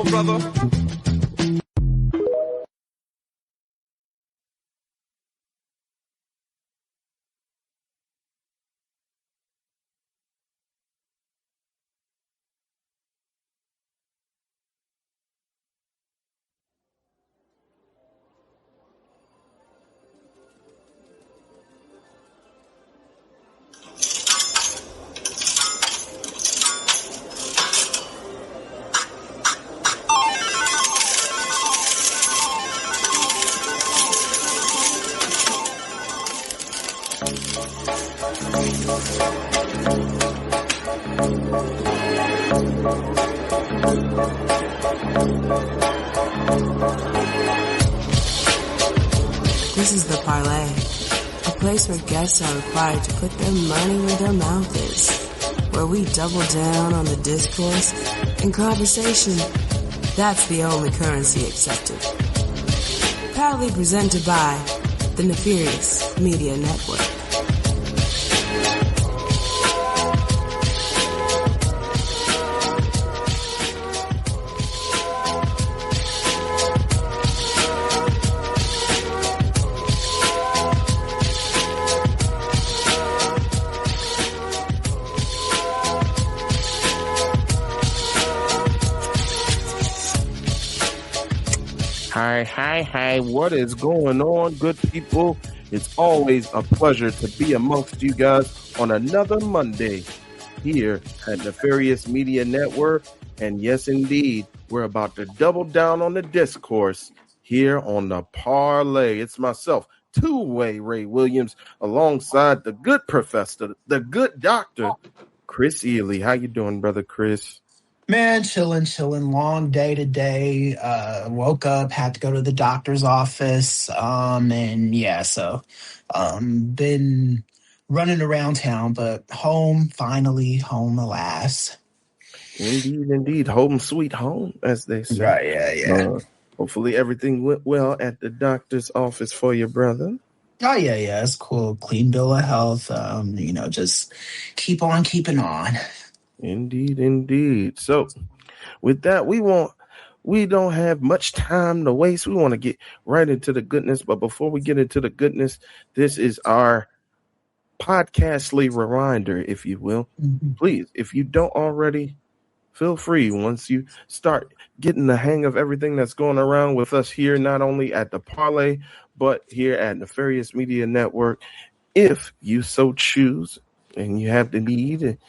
on, brother. This is the Parley, a place where guests are required to put their money where their mouth is, where we double down on the discourse and conversation. That's the only currency accepted. Proudly presented by the Nefarious Media Network. Hi, what is going on, good people? It's always a pleasure to be amongst you guys on another Monday here at Nefarious Media Network. And yes, indeed, we're about to double down on the discourse here on the Parley. It's myself, two-way Ray Williams, alongside the good professor, the good doctor, Chris Ely. How you doing, brother Chris? Man, chilling. Long day today. Woke up, had to go to the doctor's office. Been running around town, but finally home, alas. Indeed. Home sweet home, as they say. Right, yeah. Hopefully everything went well at the doctor's office for your brother. Oh, yeah, it's cool. Clean bill of health. Just keep on keeping on. Indeed. So with that, we don't have much time to waste. We want to get right into the goodness. But before we get into the goodness, this is our podcastly reminder, if you will. Mm-hmm. Please, if you don't already, feel free, once you start getting the hang of everything that's going around with us here, not only at the Parley, but here at Nefarious Media Network, if you so choose and you have the need and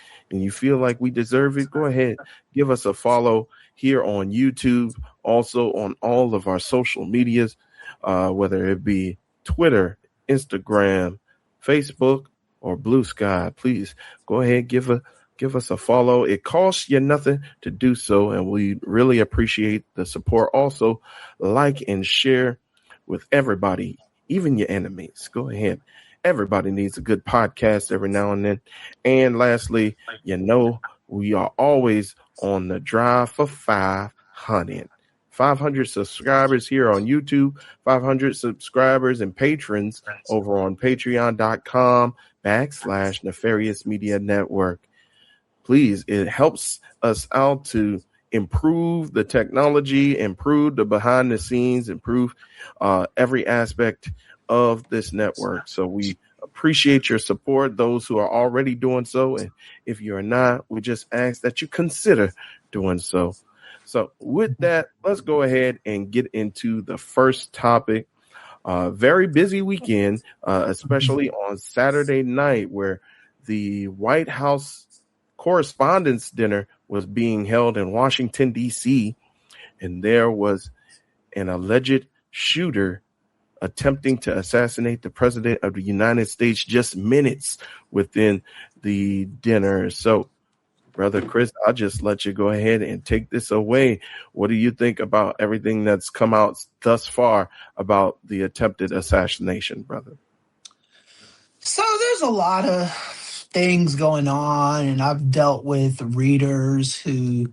you feel like we deserve it, go ahead, give us a follow here on YouTube, also on all of our social medias, whether it be Twitter, Instagram, Facebook, or Blue Sky. Please go ahead, give us a follow. It costs you nothing to do so, and we really appreciate the support. Also, like and share with everybody, even your enemies. Go ahead. Everybody needs a good podcast every now and then. And lastly, we are always on the drive for 500. 500 subscribers here on YouTube, 500 subscribers and patrons over on patreon.com/Nefarious Media Network. Please, it helps us out to improve the technology, improve the behind the scenes, improve every aspect of this network. So we appreciate your support, those who are already doing so. And if you're not, we just ask that you consider doing so. So with that, let's go ahead and get into the first topic. Very busy weekend, especially on Saturday night, where the White House Correspondents Dinner was being held in Washington, D.C., and there was an alleged shooter attempting to assassinate the president of the United States just minutes within the dinner. So, Brother Chris, I'll just let you go ahead and take this away. What do you think about everything that's come out thus far about the attempted assassination, brother? So there's a lot of things going on, and I've dealt with readers who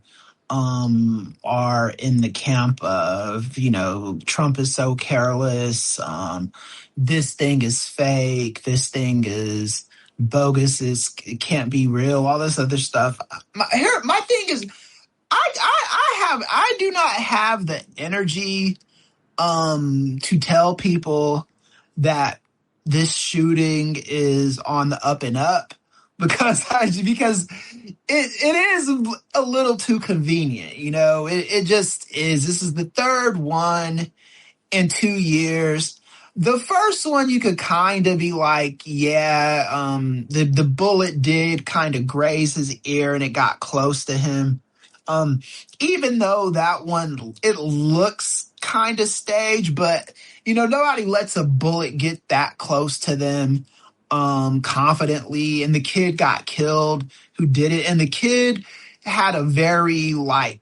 are in the camp of, Trump is so careless. This thing is fake. This thing is bogus. It can't be real. All this other stuff. My thing is, I I do not have the energy to tell people that this shooting is on the up and up because it is a little too convenient. It just is. This is the third one in 2 years. The first one you could kind of be like, yeah, the bullet did kind of graze his ear and it got close to him. Even though that one, it looks kind of staged, but nobody lets a bullet get that close to them confidently. And the kid got killed who did it. And the kid had a very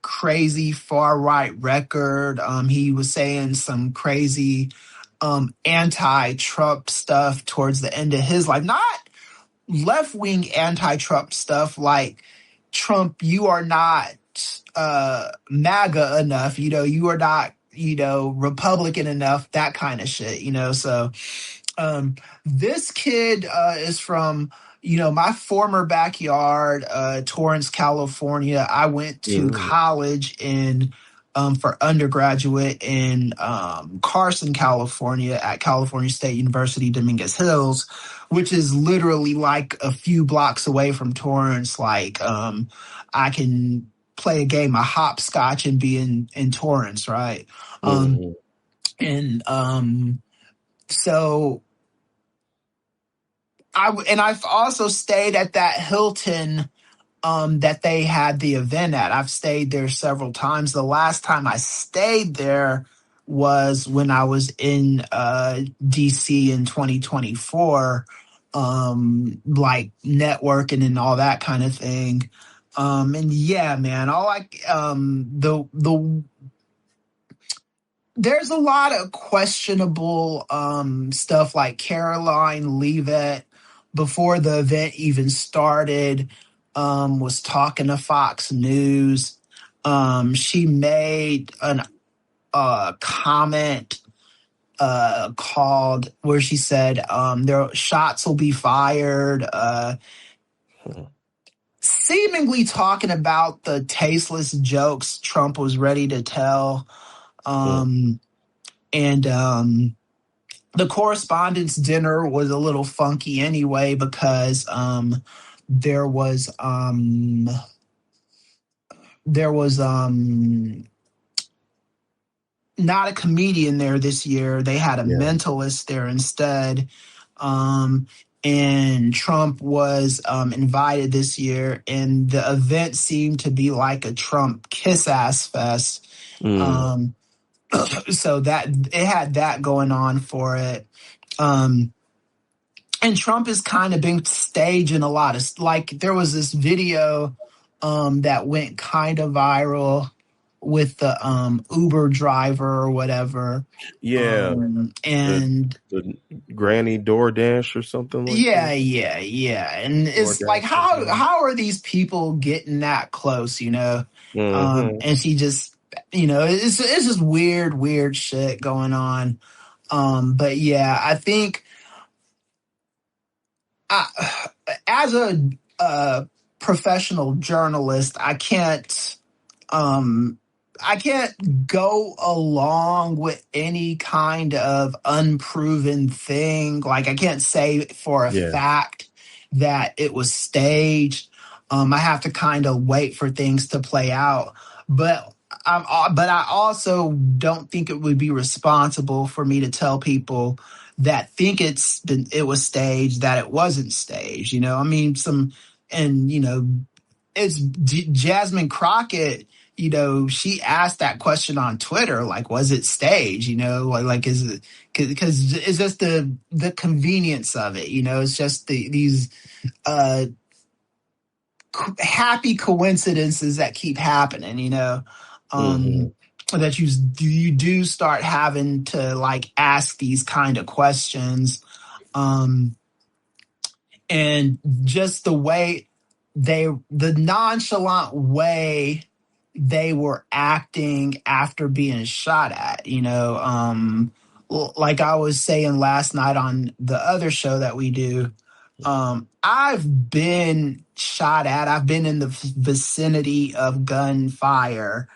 crazy far right record. He was saying some crazy anti-Trump stuff towards the end of his life. Not left-wing anti-Trump stuff like Trump, you are not MAGA enough, you are not, Republican enough, that kind of shit, so this kid is from my former backyard, Torrance, California. I went to college for undergraduate in Carson, California at California State University, Dominguez Hills, which is literally a few blocks away from Torrance. I can play a game of hopscotch and be in Torrance, right? So I've also stayed at that Hilton that they had the event at. I've stayed there several times. The last time I stayed there was when I was in DC in 2024, networking and all that kind of thing. And yeah, man, there's a lot of questionable stuff like Caroline Leavitt before the event even started was talking to Fox News. She made a comment called where she said their shots will be fired, seemingly talking about the tasteless jokes Trump was ready to tell. And the Correspondents' Dinner was a little funky anyway because there was not a comedian there this year. They had a mentalist there instead. And Trump was invited this year, and the event seemed to be like a Trump kiss-ass fest. So that it had that going on for it. And Trump is kind of been staging a lot of there was this video that went kind of viral with the Uber driver or whatever. Yeah. And the granny DoorDash or something like that. Yeah. And it's DoorDash, how are these people getting that close, And she just it's just weird shit going on. But yeah, I think as a professional journalist, I can't go along with any kind of unproven thing. I can't say for a fact that it was staged. I have to kind of wait for things to play out. But I also don't think it would be responsible for me to tell people that think it was staged that it wasn't staged. It's Jasmine Crockett. She asked that question on Twitter, was it staged? Is it because it's just the convenience of it. It's just these happy coincidences that keep happening. That you do start having to ask these kind of questions, and just the way the nonchalant way they were acting after being shot at, like I was saying last night on the other show that we do, I've been shot at. I've been in the vicinity of gunfire.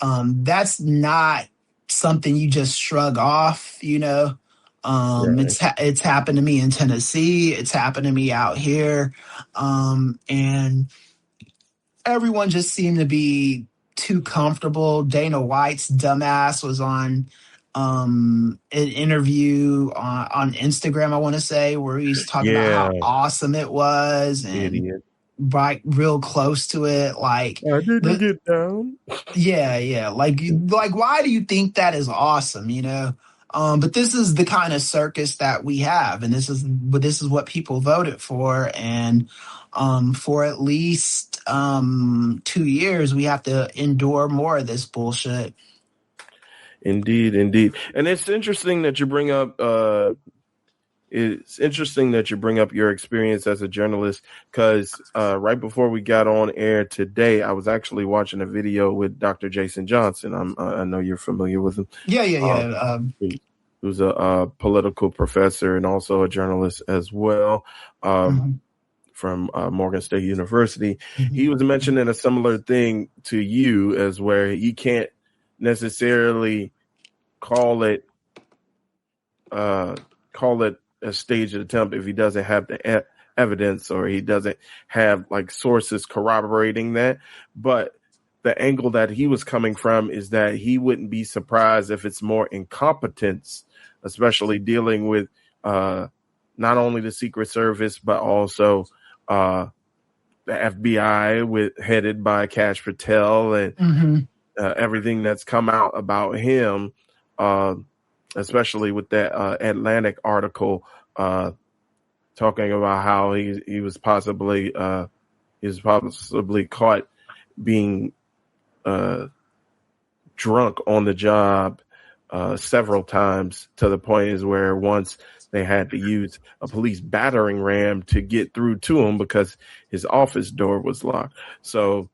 That's not something you just shrug off, you know. Right. It's happened to me in Tennessee. It's happened to me out here, and everyone just seemed to be too comfortable. Dana White's dumbass was on an interview on Instagram, I want to say, where he's talking about Yeah. how awesome it was and Idiot. right real close to it. Like I didn't the get down. yeah. Like why do you think that is awesome, you know? But this is the kind of circus that we have, and this is what people voted for, and for at least 2 years we have to endure more of this bullshit. Indeed, indeed. And it's interesting that you bring up your experience as a journalist, because right before we got on air today, I was actually watching a video with Dr. Jason Johnson. I know you're familiar with him. Yeah. Who's a political professor and also a journalist as well, Mhm, from Morgan State University. He mhm, was mentioning a similar thing to you, as where he can't necessarily call it call it a staged attempt if he doesn't have the evidence, or he doesn't have like sources corroborating that. But the angle that he was coming from is that he wouldn't be surprised if it's more incompetence, especially dealing with not only the Secret Service but also the FBI, headed by Kash Patel, and mhm, everything that's come out about him, especially with that Atlantic article talking about how he was possibly caught being drunk on the job several times, to the point is where once they had to use a police battering ram to get through to him because his office door was locked. So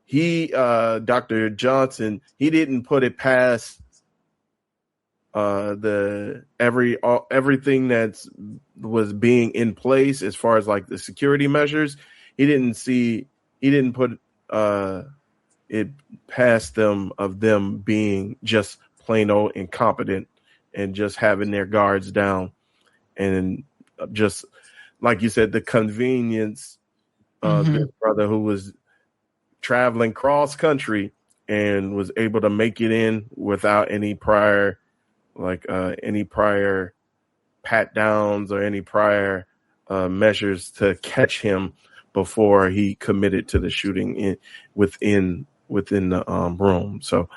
Dr. Johnson, he didn't put it past everything that's was being in place as far as like the security measures. He didn't put it past them being just plain old incompetent and just having their guards down, and just like you said, the convenience of this mhm. brother who was traveling cross country and was able to make it in without any prior pat downs or any prior measures to catch him before he committed to the shooting within the room. So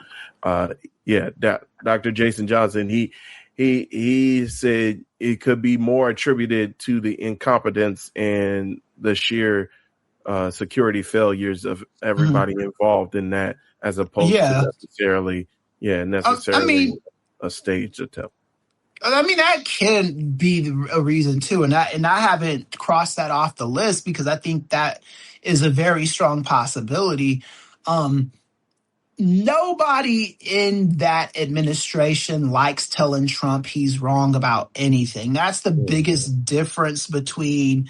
Dr. Jason Johnson, he said it could be more attributed to the incompetence and the sheer security failures of everybody involved in that, as opposed to Yeah. necessarily I mean, a staged attempt. that can be a reason too, and I haven't crossed that off the list because I think that is a very strong possibility. Um, Nobody in that administration likes telling Trump he's wrong about anything. That's the biggest difference between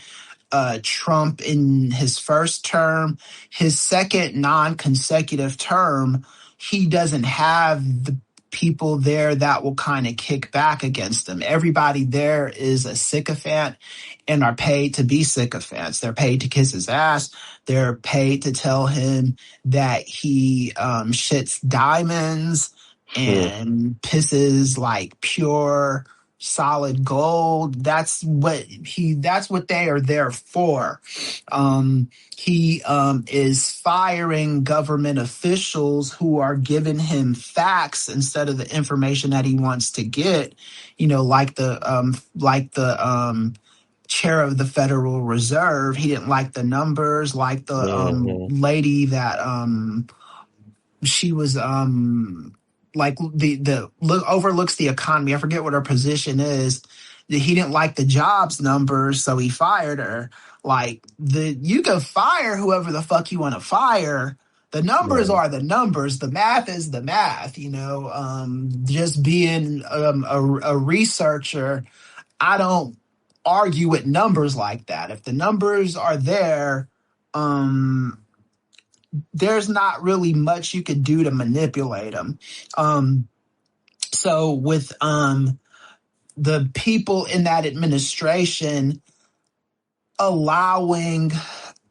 Trump in his first term. His second non-consecutive term, he doesn't have the people there that will kind of kick back against him. Everybody there is a sycophant and are paid to be sycophants. They're paid to kiss his ass. They're paid to tell him that he shits diamonds and pisses like pure solid gold. That's what they are there for. He is firing government officials who are giving him facts instead of the information that he wants to get. You know, like the chair of the Federal Reserve. He didn't like the numbers, like the lady that she was like the look overlooks the economy. I forget what her position is. He didn't like the jobs numbers, so he fired her. Like you can fire whoever the fuck you want to fire. The numbers are the numbers. The math is the math. You know, just being a researcher, I don't argue with numbers like that. If the numbers are there, there's not really much you could do to manipulate them. So with the people in that administration allowing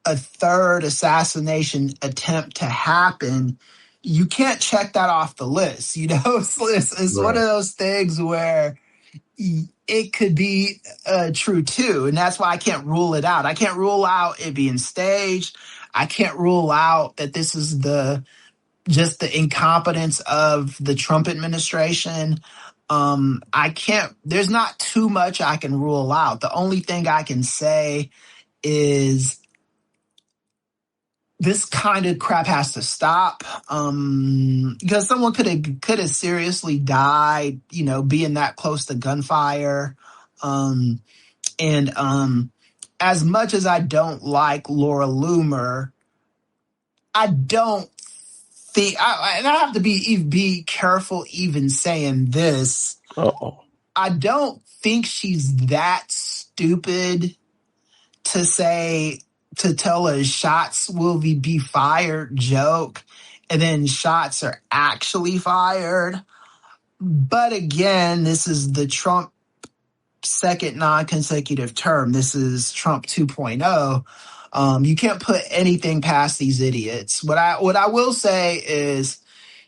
a third assassination attempt to happen, you can't check that off the list. You know, it's one of those things where it could be true too. And that's why I can't rule it out. I can't rule out it being staged. I can't rule out that this is just the incompetence of the Trump administration. There's not too much I can rule out. The only thing I can say is this kind of crap has to stop, because someone could have seriously died, being that close to gunfire. And as much as I don't like Laura Loomer, I don't think, and I have to be careful even saying this. I don't think she's that stupid to tell a shots will be fired joke, and then shots are actually fired. But again, this is the Trump second non-consecutive term. This is Trump 2.0. You can't put anything past these idiots. What I will say is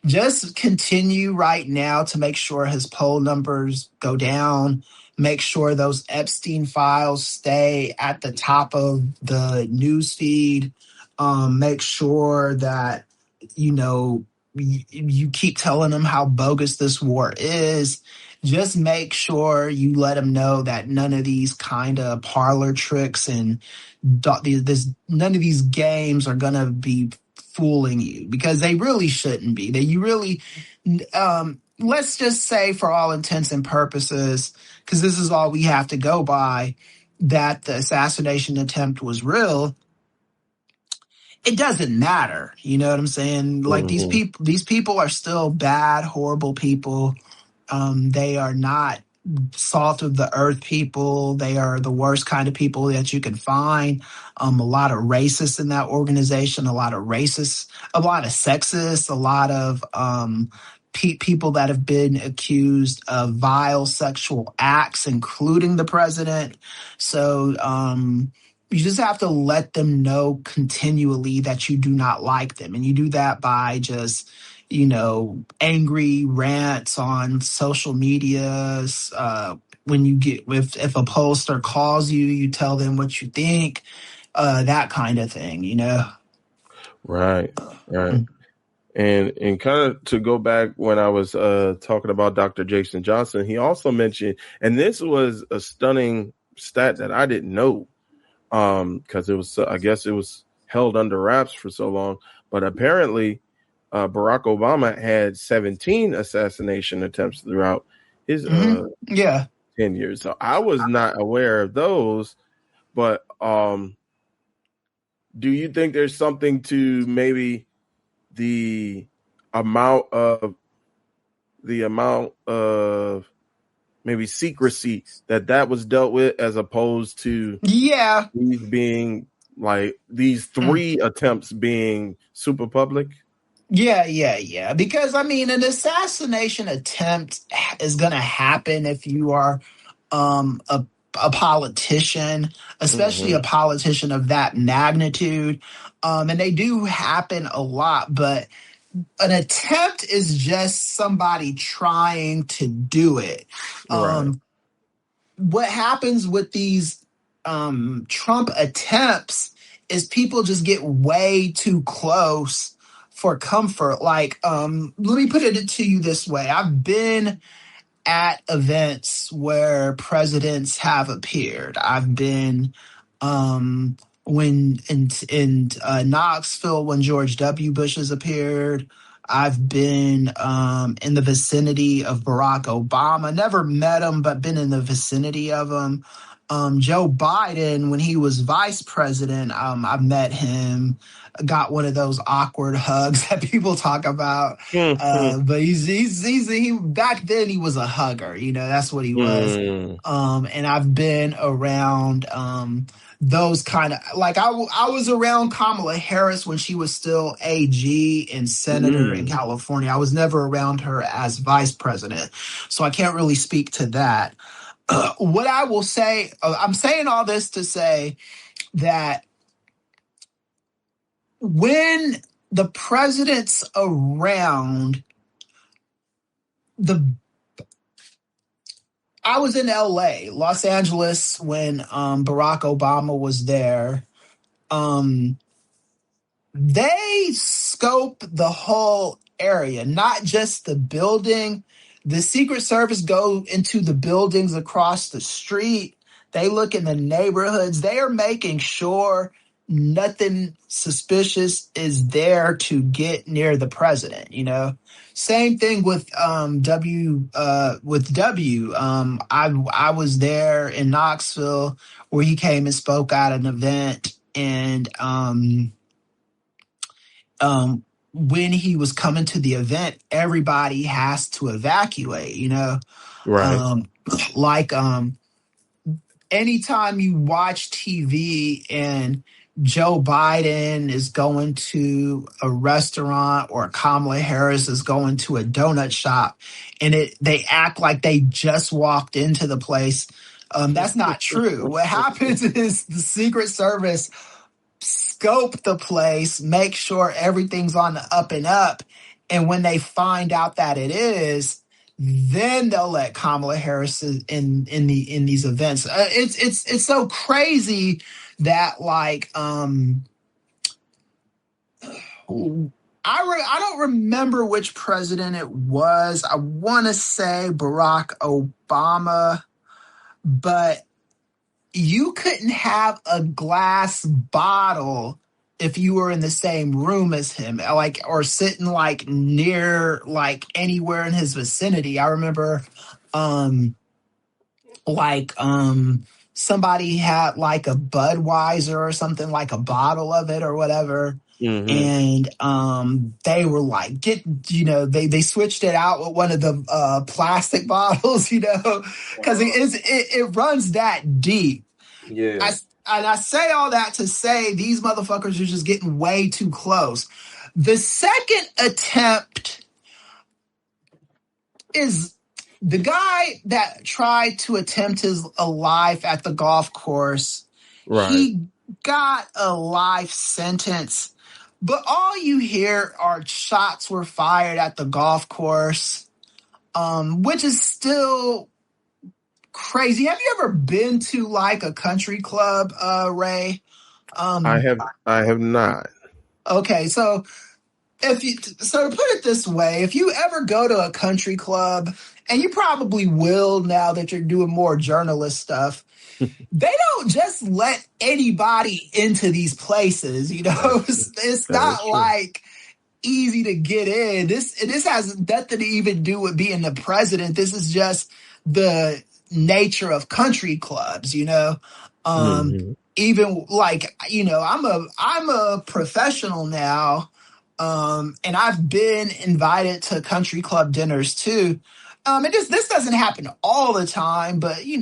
just continue right now to make sure his poll numbers go down. Make sure those Epstein files stay at the top of the news feed. Make sure that, you keep telling them how bogus this war is. Just make sure you let them know that none of these kind of parlor tricks and none of these games are going to be fooling you, because they really shouldn't be. Let's just say, for all intents and purposes, because this is all we have to go by, that the assassination attempt was real. It doesn't matter. You know what I'm saying? Like, these people are still bad, horrible people. They are not salt of the earth people. They are the worst kind of people that you can find. A lot of racists in that organization, a lot of sexists, a lot of people that have been accused of vile sexual acts, including the president. So you just have to let them know continually that you do not like them. And you do that by just, angry rants on social media. When you if a pollster calls you, you tell them what you think, that kind of thing, Right. And kind of to go back when I was talking about Dr. Jason Johnson, he also mentioned, and this was a stunning stat that I didn't know, because I guess it was held under wraps for so long, but apparently Barack Obama had 17 assassination attempts throughout his 10 years. So I was not aware of those, but do you think there's something to maybe the amount of maybe secrecy that was dealt with, as opposed to these being like these 3 attempts being super public? Yeah. Because, an assassination attempt is going to happen if you are a politician, especially a politician of that magnitude. And they do happen a lot, but an attempt is just somebody trying to do it. What happens with these Trump attempts is people just get way too close for comfort. Like, let me put it to you this way. I've been at events where presidents have appeared. I've been when in Knoxville when George W. Bush has appeared. I've been in the vicinity of Barack Obama. Never met him, but been in the vicinity of him. Joe Biden, when he was vice president, I met him. Got one of those awkward hugs that people talk about. But he back then he was a hugger. That's what he was. And I've been around those kind of, like, I was around Kamala Harris when she was still AG and senator in California. I was never around her as vice president, so I can't really speak to that. What I will say, I'm saying all this to say that when the president's around, I was in LA, Los Angeles, when Barack Obama was there. They scope the whole area, not just the building. The Secret Service go into the buildings across the street. They look in the neighborhoods. They are making sure nothing suspicious is there to get near the president. Same thing with W. I was there in Knoxville where he came and spoke at an event, and when he was coming to the event, everybody has to evacuate, Right. Anytime you watch TV and Joe Biden is going to a restaurant or Kamala Harris is going to a donut shop and they act like they just walked into the place, that's not true. What happens is the Secret Service scope the place, make sure everything's on the up and up, and when they find out that it is, then they'll let Kamala Harris in these events. It's so crazy that I don't remember which president it was. I want to say Barack Obama, but you couldn't have a glass bottle if you were in the same room as him, or sitting near anywhere in his vicinity. I remember somebody had a Budweiser or something, like a bottle of it or whatever. And they were they switched it out with one of the plastic bottles, because it runs that deep. Yeah. I say all that to say these motherfuckers are just getting way too close. The second attempt is the guy that tried to attempt his life at the golf course. Right. He got a life sentence, but all you hear are shots were fired at the golf course, which is still crazy. Have you ever been to a country club, Ray? I have not. Okay, so to put it this way, if you ever go to a country club, and you probably will now that you're doing more journalist stuff, they don't just let anybody into these places. It's not easy to get in. This has nothing to even do with being the president. This is just the nature of country clubs, even I'm a professional now, and I've been invited to country club dinners too. And this doesn't happen all the time, but you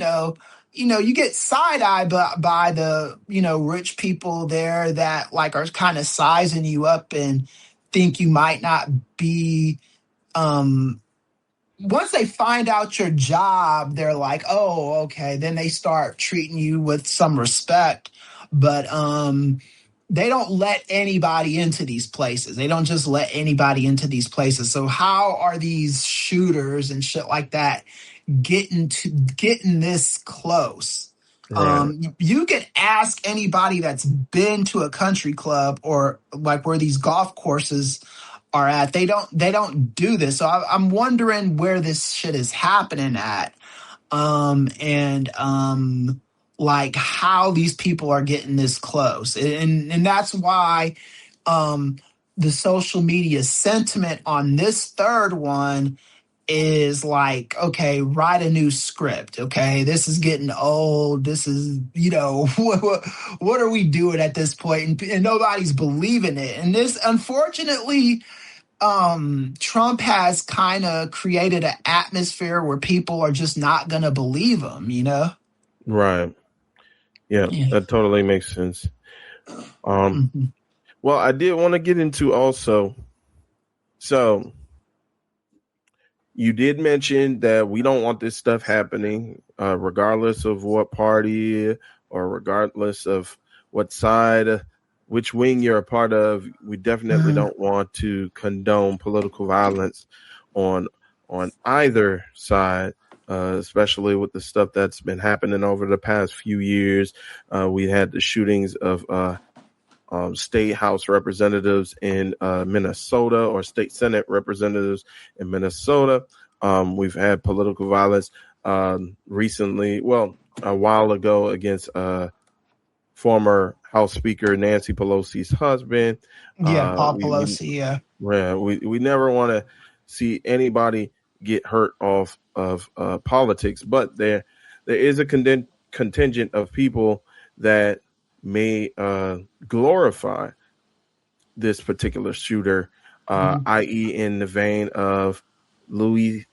get side-eyed by the rich people there that are kind of sizing you up and think you might not be once they find out your job, they're like, oh, okay. Then they start treating you with some respect. But they don't let anybody into these places. They don't just let anybody into these places. So how are these shooters and shit like that getting this close? Right. You can ask anybody that's been to a country club or where these golf courses are at. They don't do this. So I'm wondering where this shit is happening at, and how these people are getting this close, and that's why the social media sentiment on this third one is like, okay, write a new script. Okay, this is getting old. This is, what are we doing at this point? And nobody's believing it. And this, unfortunately, Trump has kind of created an atmosphere where people are just not going to believe him, Right. Yeah, Yeah. that totally makes sense. Mm-hmm. Well, I did want to get into also. So you did mention that we don't want this stuff happening, regardless of what party or regardless of what side, which wing you're a part of. We definitely don't want to condone political violence on either side, especially with the stuff that's been happening over the past few years. We had the shootings of state house representatives in Minnesota, or state senate representatives in Minnesota. We've had political violence recently, well, a while ago, against former House Speaker Nancy Pelosi's husband. Yeah, Paul We Pelosi. Yeah. we never want to see anybody get hurt off of politics, but there is a contingent of people that may glorify this particular shooter, i.e., in the vein of Luigi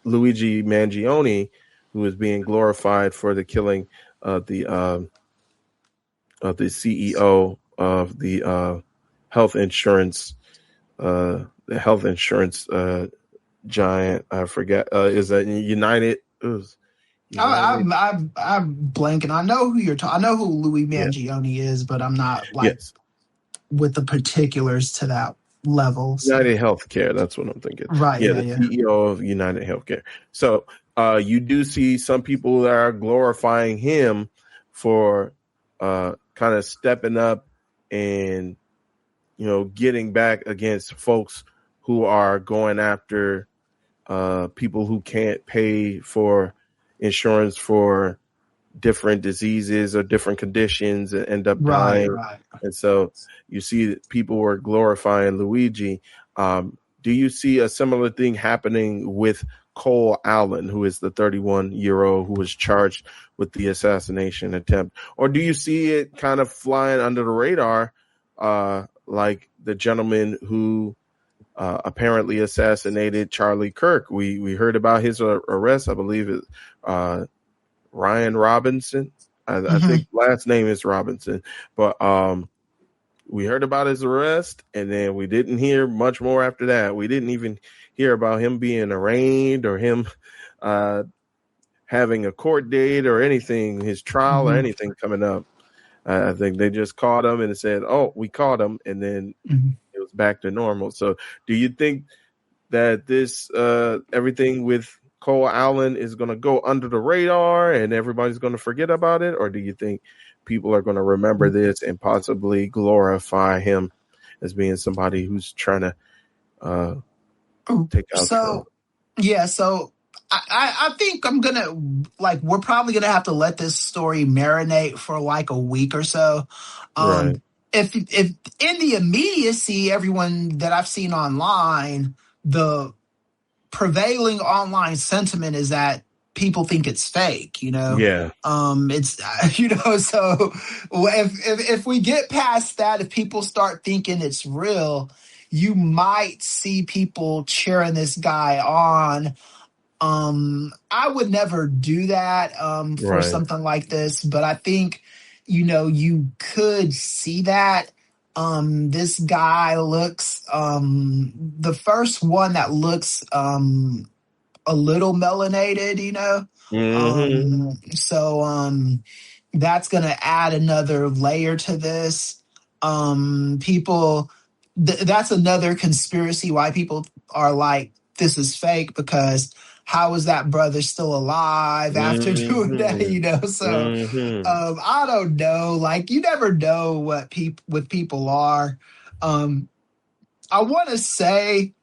Mangione, who is being glorified for the killing of the CEO of the health insurance giant. I forget. Is that United? United. I'm blanking. I know who you're talking. I know who Louis Yeah. Mangione is, but I'm not like Yes. with the particulars to that level. So. United Healthcare. That's what I'm thinking. Right. Yeah, Yeah. the Yeah. CEO of United Healthcare. So you do see some people that are glorifying him for kind of stepping up and getting back against folks who are going after people who can't pay for insurance for different diseases or different conditions and end up dying. Right. And so you see that people were glorifying Luigi. Do you see a similar thing happening with Cole Allen, who is the 31-year-old who was charged with the assassination attempt? Or do you see it kind of flying under the radar, like the gentleman who apparently assassinated Charlie Kirk? We heard about his arrest. I believe it Ryan Robinson. I think last name is Robinson, but we heard about his arrest, and then we didn't hear much more after that. We didn't even hear about him being arraigned or him having a court date or anything, his trial or anything coming up. I think they just caught him and said, "Oh, we caught him," and then it was back to normal. So, do you think that this everything with Cole Allen is going to go under the radar and everybody's going to forget about it? Or do you think people are going to remember this and possibly glorify him as being somebody who's trying to take out Trump? Yeah, so I think we're probably gonna have to let this story marinate for like a week or so. Right. If in the immediacy, everyone that I've seen online, the prevailing online sentiment is that people think it's fake, Yeah. it's so if we get past that, if people start thinking it's real, you might see people cheering this guy on. I would never do that for something like this, but I think you could see that. This guy looks the first one that looks a little melanated, so that's gonna add another layer to this. People that's another conspiracy why people are like, this is fake, because how is that brother still alive after doing that? So I don't know. Like, you never know what people are. I want to say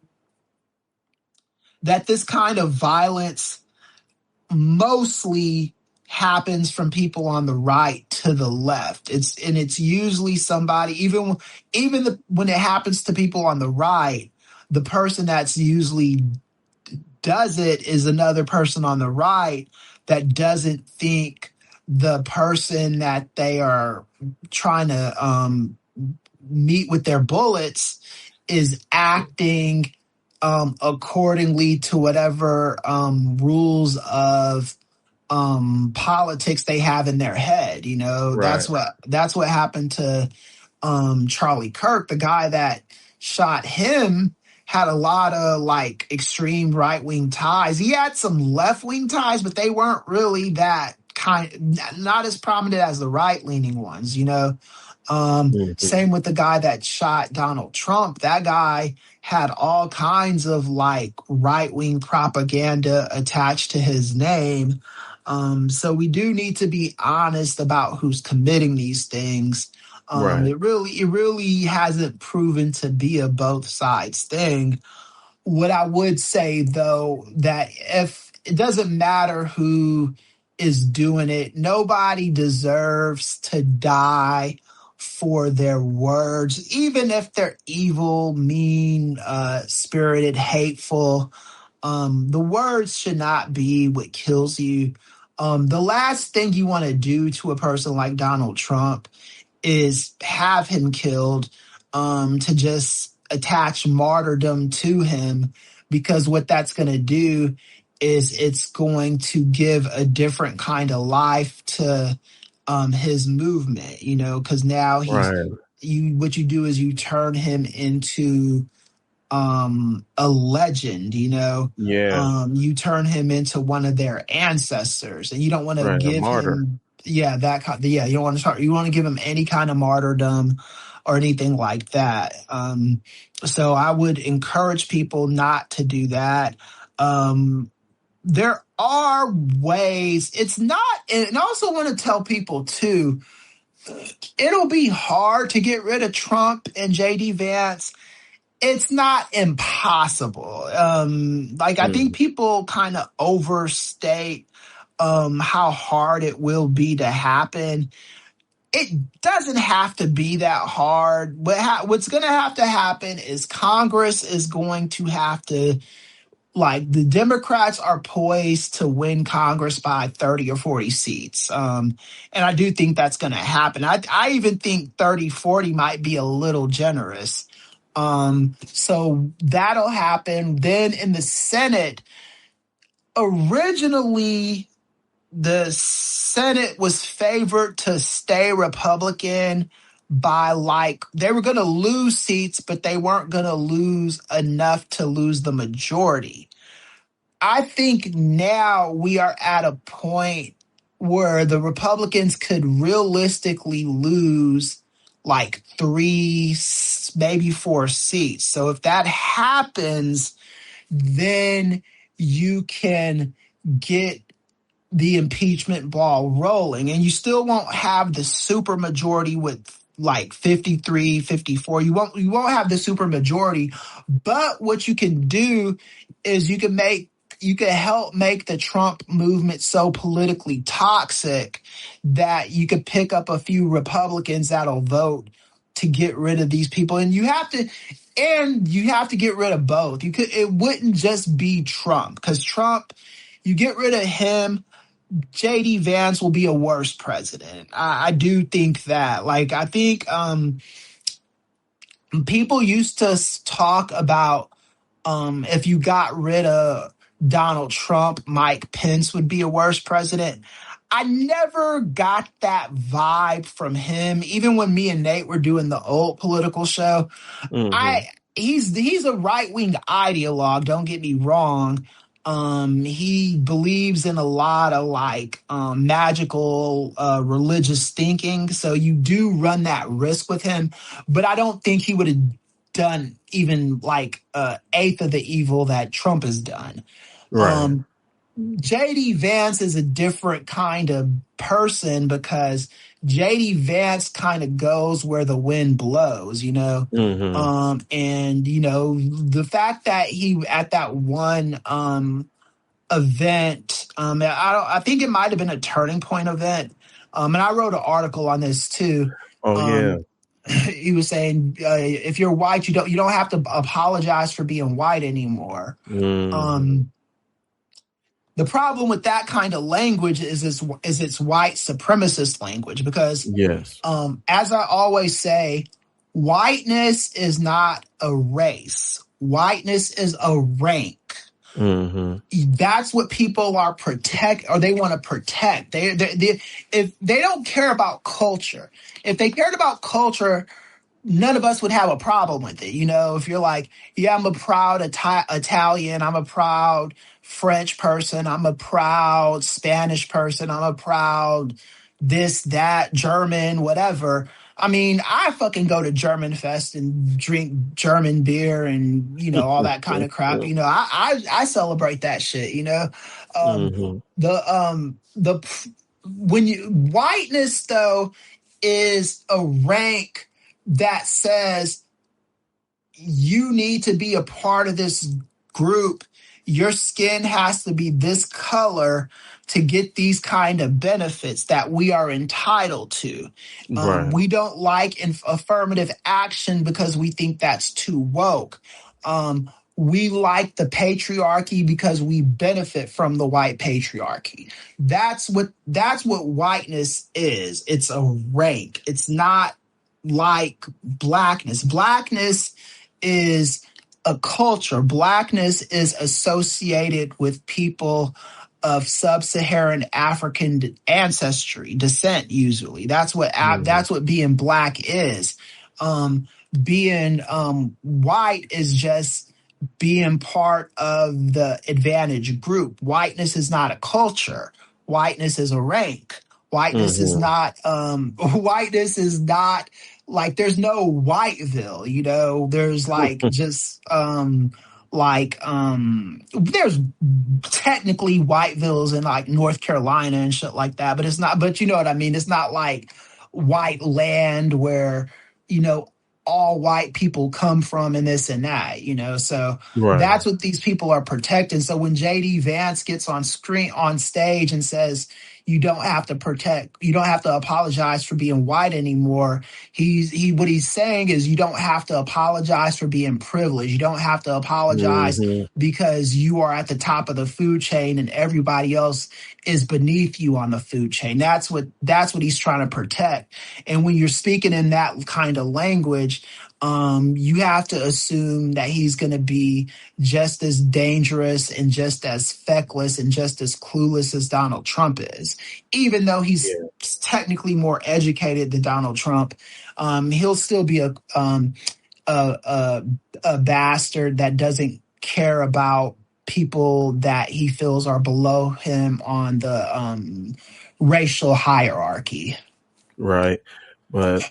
that this kind of violence mostly happens from people on the right to the left. It's usually somebody, when it happens to people on the right, the person that's usually does it is another person on the right that doesn't think the person that they are trying to meet with their bullets is acting accordingly to whatever rules of politics they have in their head. Right. That's what happened to Charlie Kirk. The guy that shot him had a lot of like extreme right wing ties. He had some left wing ties, but they weren't really that not as prominent as the right leaning ones. Same with the guy that shot Donald Trump. That guy had all kinds of like right wing propaganda attached to his name. So we do need to be honest about who's committing these things. Right. It really hasn't proven to be a both sides thing. What I would say though, that if it doesn't matter who is doing it, nobody deserves to die for their words, even if they're evil, mean, spirited, hateful. The words should not be what kills you. The last thing you want to do to a person like Donald Trump is have him killed, to just attach martyrdom to him, because what that's going to do is it's going to give a different kind of life to his movement, because now Right. what you do is you turn him into a legend. Yeah. You turn him into one of their ancestors, and you don't want to Right. A give martyr. him you don't want to start, you want to give him any kind of martyrdom or anything like that. So I would encourage people not to do that. There are ways. It's not, and I also want to tell people too, it'll be hard to get rid of Trump and JD Vance. It's not impossible. I think people kind of overstate how hard it will be to happen. It doesn't have to be that hard. What's going to have to happen is Congress is going to have to, the Democrats are poised to win Congress by 30 or 40 seats. And I do think that's going to happen. I even think 30, 40 might be a little generous. So that'll happen. Then in the Senate, originally the Senate was favored to stay Republican by they were going to lose seats, but they weren't going to lose enough to lose the majority. I think now we are at a point where the Republicans could realistically lose 3, maybe 4 seats. So if that happens, then you can get the impeachment ball rolling, and you still won't have the super majority with 53, 54. You won't have the super majority, but what you can do is you can help make the Trump movement so politically toxic that you could pick up a few Republicans that'll vote to get rid of these people. And you have to get rid of both. It wouldn't just be Trump, because Trump, you get rid of him, JD Vance will be a worse president. I do think that. I think people used to talk about if you got rid of Donald Trump, Mike Pence would be a worse president. I never got that vibe from him. Even when me and Nate were doing the old political show, he's a right-wing ideologue, don't get me wrong. He believes in a lot of magical religious thinking, so you do run that risk with him, but I don't think he would have done even eighth of the evil that Trump has done. Right. JD Vance is a different kind of person, because JD Vance kind of goes where the wind blows, and the fact that he at that one event. I think it might have been a turning point event. And I wrote an article on this too. Oh yeah. He was saying if you're white, you don't have to apologize for being white anymore. Mm-hmm. The problem with that kind of language is it's white supremacist language because, Yes. as I always say, whiteness is not a race. Whiteness is a rank. Mm-hmm. That's what people are they want to protect. If they don't care about culture, if they cared about culture, none of us would have a problem with it. If you're like, yeah, I'm a proud Italian, I'm a proud French person, I'm a proud Spanish person, I'm a proud this, that, German, whatever. I mean, I fucking go to German Fest and drink German beer and, all that kind of crap. I celebrate that shit, Mm-hmm. Whiteness though is a rank that says you need to be a part of this group. Your skin has to be this color to get these kind of benefits that we are entitled to. Right. We don't like affirmative action because we think that's too woke. We like the patriarchy because we benefit from the white patriarchy. That's what whiteness is. It's a rank. It's not like blackness. Blackness is a culture. Blackness is associated with people of sub-Saharan African ancestry, descent. Usually, that's what being black is. Being white is just being part of the advantaged group. Whiteness is not a culture. Whiteness is a rank. Whiteness is not. Whiteness is not like there's no Whiteville. There's like just there's technically Whitevilles in like North Carolina and shit like that, but it's not. But you know what I mean. It's not like white land where all white people come from and this and that, so Right. that's what these people are protecting. So when JD Vance gets on stage and says you don't have to apologize for being white anymore, what he's saying is you don't have to apologize for being privileged. You don't have to apologize because you are at the top of the food chain and everybody else is beneath you on the food chain. That's what he's trying to protect. And when you're speaking in that kind of language, you have to assume that he's going to be just as dangerous and just as feckless and just as clueless as Donald Trump is. Even though he's technically more educated than Donald Trump, he'll still be a bastard that doesn't care about people that he feels are below him on the racial hierarchy. Right. But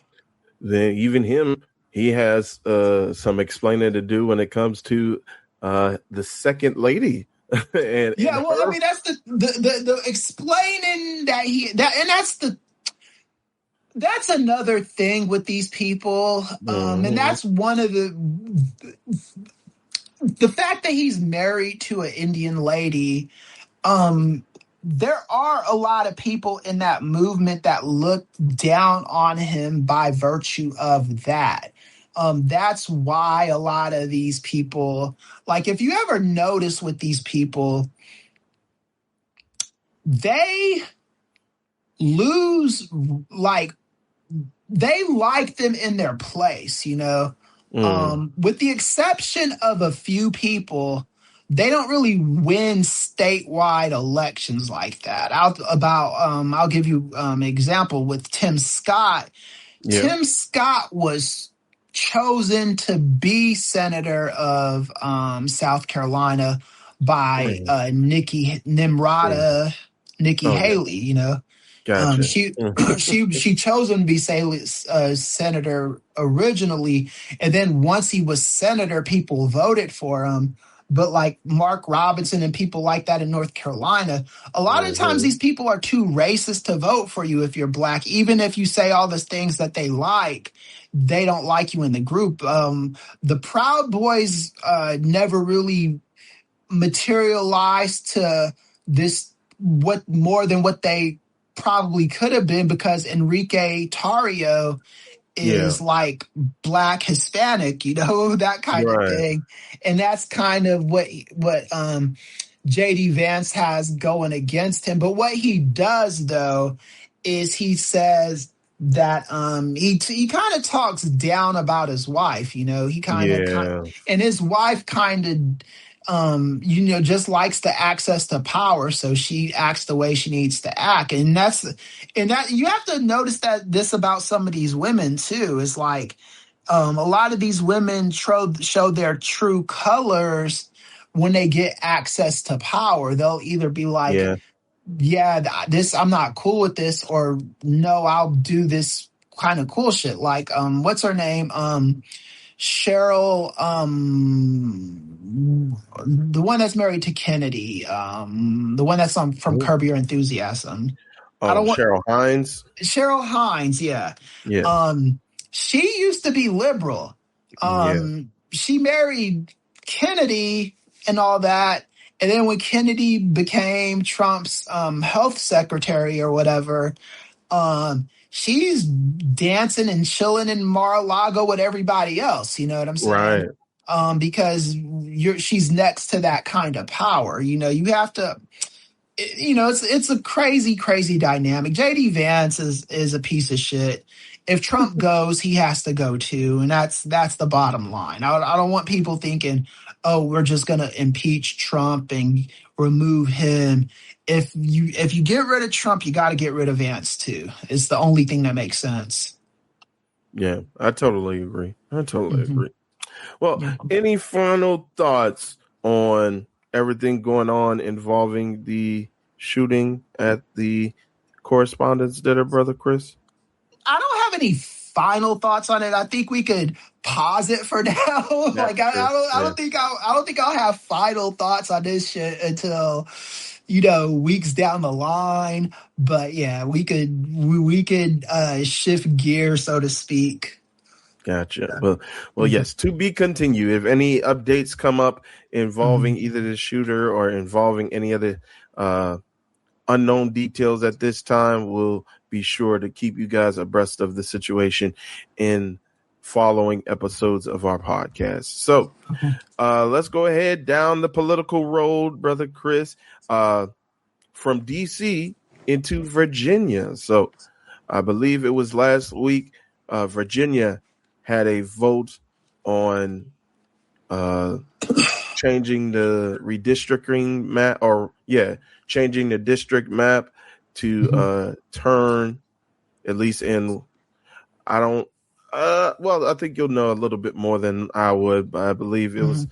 then even him, he has some explaining to do when it comes to the second lady. I mean that's the explaining that's another thing with these people, and that's one of the fact that he's married to an Indian lady. There are a lot of people in that movement that look down on him by virtue of that. That's why a lot of these people, like if you ever notice with these people, they lose, like they like them in their place, with the exception of a few people. They don't really win statewide elections like that. I'll give you an example with Tim Scott. Yeah. Tim Scott was chosen to be senator of South Carolina by Nikki Haley. Gotcha. She chose him to be senator originally, and then once he was senator, people voted for him. But like Mark Robinson and people like that in North Carolina, a lot of times these people are too racist to vote for you if you're black. Even if you say all the things that they like, they don't like you in the group. The Proud Boys never really materialized to this what more than what they probably could have been, because Enrique Tarrio Yeah. is like Black Hispanic, that kind of Right. thing. And that's kind of what JD Vance has going against him. But what he does, though, is he says that he kind of talks down about his wife. He Yeah. and his wife kind of just likes the access to power, so she acts the way she needs to act. And that you have to notice that this about some of these women too. Is like a lot of these women show their true colors when they get access to power. They'll either be like, Yeah. yeah, this, I'm not cool with this, or no, I'll do this kind of cool shit. Like, what's her name? Cheryl, the one that's married to Kennedy, the one that's from Ooh. Curb Your Enthusiasm. I Oh, don't want Cheryl Hines. Cheryl Hines, yeah. Yeah. She used to be liberal. Yeah. She married Kennedy and all that. And then when Kennedy became Trump's health secretary or whatever, she's dancing and chilling in Mar-a-Lago with everybody else. You know what I'm saying? Right. Because she's next to that kind of power. You have to. It's a crazy, crazy dynamic. JD Vance is a piece of shit. If Trump goes, he has to go too, and that's the bottom line. I don't want people thinking, oh, we're just gonna impeach Trump and remove him. If you get rid of Trump, you got to get rid of Vance too. It's the only thing that makes sense. Yeah, I totally agree. Mm-hmm. Well, Yeah. any final thoughts on everything going on involving the shooting at the Correspondents Dinner, Brother Chris? I don't have any final thoughts on it. I think we could pause it for now. That's Like I true. don't I Yeah. don't think I'll have final thoughts on this shit until weeks down the line. But yeah, we could shift gears, so to speak. Gotcha. Well, Mhm. yes, to be continued. If any updates come up involving Mhm. either the shooter or involving any other unknown details at this time, we'll be sure to keep you guys abreast of the situation in following episodes of our podcast. So let's go ahead down the political road, Brother Chris, from DC into Virginia. So I believe it was last week, Virginia had a vote on changing the redistricting map, changing the district map to turn, at least in, I don't, I think you'll know a little bit more than I would, but I believe it was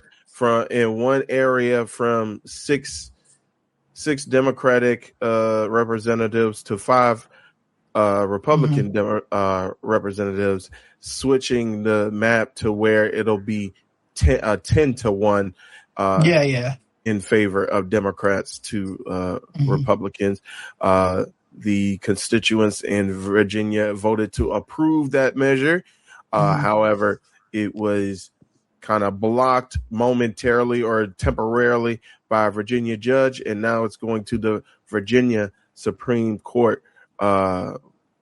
in one area from six Democratic representatives to five Republican representatives, switching the map to where it'll be 10 to 1 Yeah. in favor of Democrats to Republicans. The constituents in Virginia voted to approve that measure. However, it was kind of blocked momentarily or temporarily by a Virginia judge, and now it's going to the Virginia Supreme Court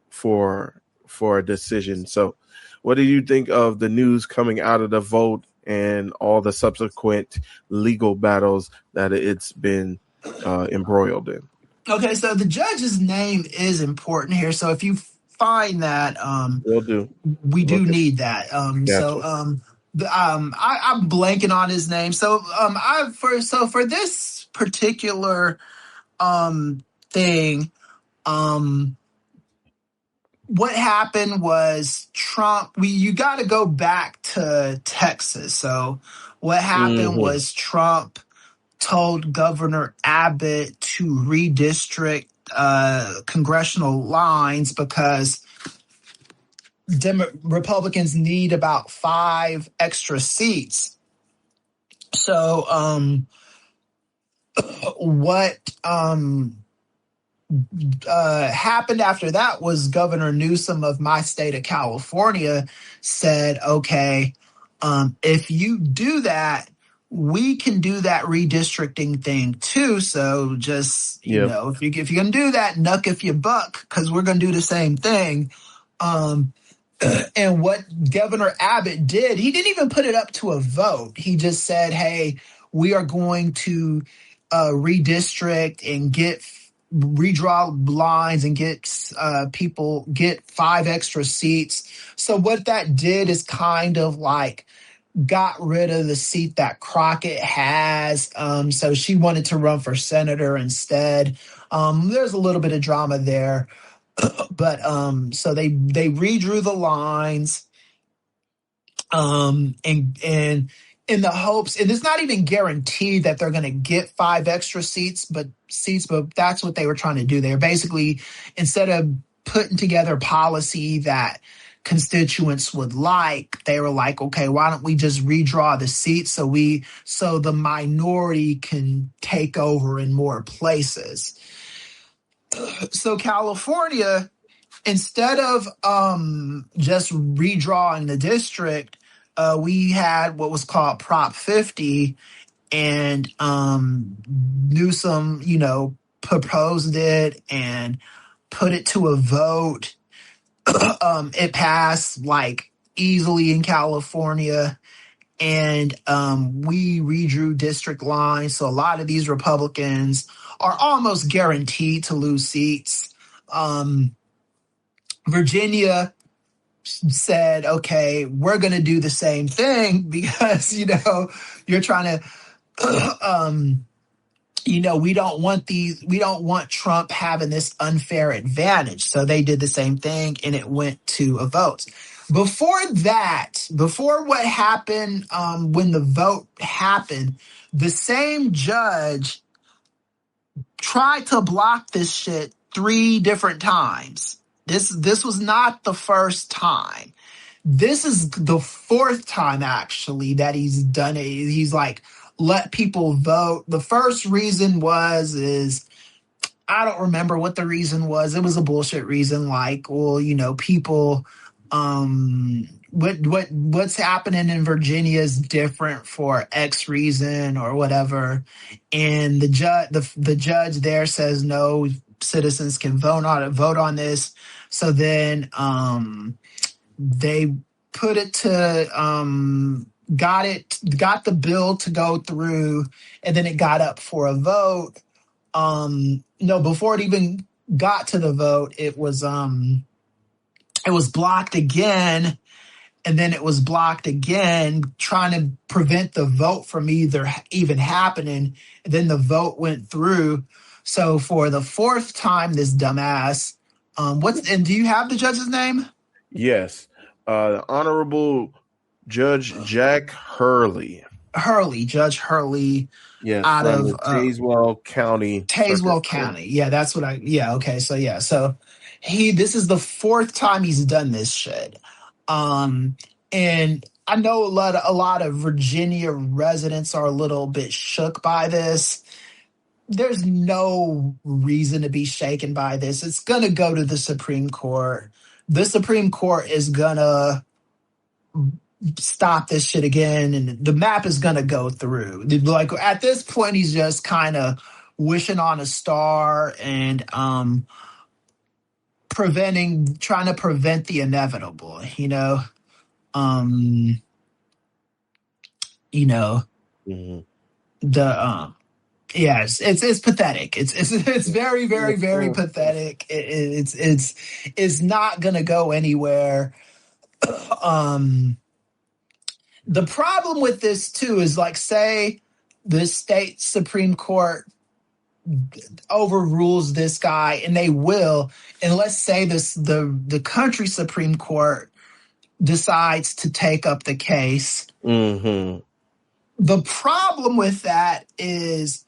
for a decision. So, what do you think of the news coming out of the vote and all the subsequent legal battles that it's been embroiled in? Okay, so the judge's name is important here. So if you find that, Will do. we do Look at, need that. gotcha. I'm blanking on his name. So for this particular thing, what happened was Trump. You got to go back to Texas. So what happened was Trump told Governor Abbott to redistrict congressional lines because Republicans need about 5 extra seats. So what happened after that was Governor Newsom of my state of California said, okay, if you do that, we can do that redistricting thing too. So just, if you're going to do that, knuck if you buck, because we're going to do the same thing. And what Governor Abbott did, he didn't even put it up to a vote. He just said, hey, we are going to redistrict and redraw lines and get 5 extra seats. So what that did is kind of like got rid of the seat that Crockett has. So she wanted to run for senator instead. There's a little bit of drama there. But so they redrew the lines, and in the hopes, and it's not even guaranteed that they're going to get 5 extra seats, but that's what they were trying to do. They're basically, instead of putting together policy that constituents would like, they were like, okay, why don't we just redraw the seats so the minority can take over in more places. So California, instead of just redrawing the district, we had what was called Prop 50, and Newsom, proposed it and put it to a vote. It passed like easily in California, and we redrew district lines. So a lot of these Republicans are almost guaranteed to lose seats. Virginia said, okay, we're going to do the same thing because, you're trying to, we don't want Trump having this unfair advantage. So they did the same thing and it went to a vote. Before what happened, when the vote happened, the same judge tried to block this shit 3 different times. This was not the first time. This is the 4th time actually that he's done it. He's like let people vote. The first reason is I don't remember what the reason was. It was a bullshit reason, like, well, people, what's happening in Virginia is different for X reason or whatever, and the judge there says no, citizens can vote on this. So then they put it to got the bill to go through, and then it got up for a vote. No, before it even got to the vote, it was blocked again, and then it was blocked again, trying to prevent the vote from even happening. And then the vote went through. So for the 4th time, this dumbass, do you have the judge's name? Yes. Honorable Judge Jack Hurley. Judge Hurley. Yes, out from of the Tazewell County. County. Yeah, that's what okay. So yeah, so this is the 4th time he's done this shit. And I know a lot of Virginia residents are a little bit shook by this. There's no reason to be shaken by this. It's going to go to the Supreme Court. The Supreme Court is going to stop this shit again, and the map is going to go through. Like, at this point, he's just kind of wishing on a star and trying to prevent the inevitable, Mm-hmm. It's pathetic. It's very, very, very pathetic. It's not gonna go anywhere. The problem with this too is, like, say the state Supreme Court overrules this guy, and they will, and let's say the country Supreme Court decides to take up the case. Mm-hmm. The problem with that is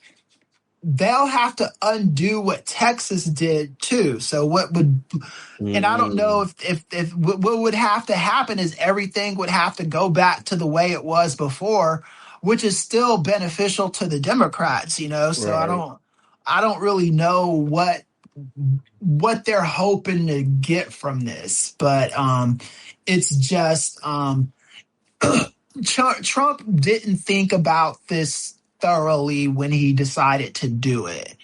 they'll have to undo what Texas did too. So and I don't know if what would have to happen is everything would have to go back to the way it was before, which is still beneficial to the Democrats, So right. I don't really know what they're hoping to get from this, but it's just Trump didn't think about this thoroughly when he decided to do it.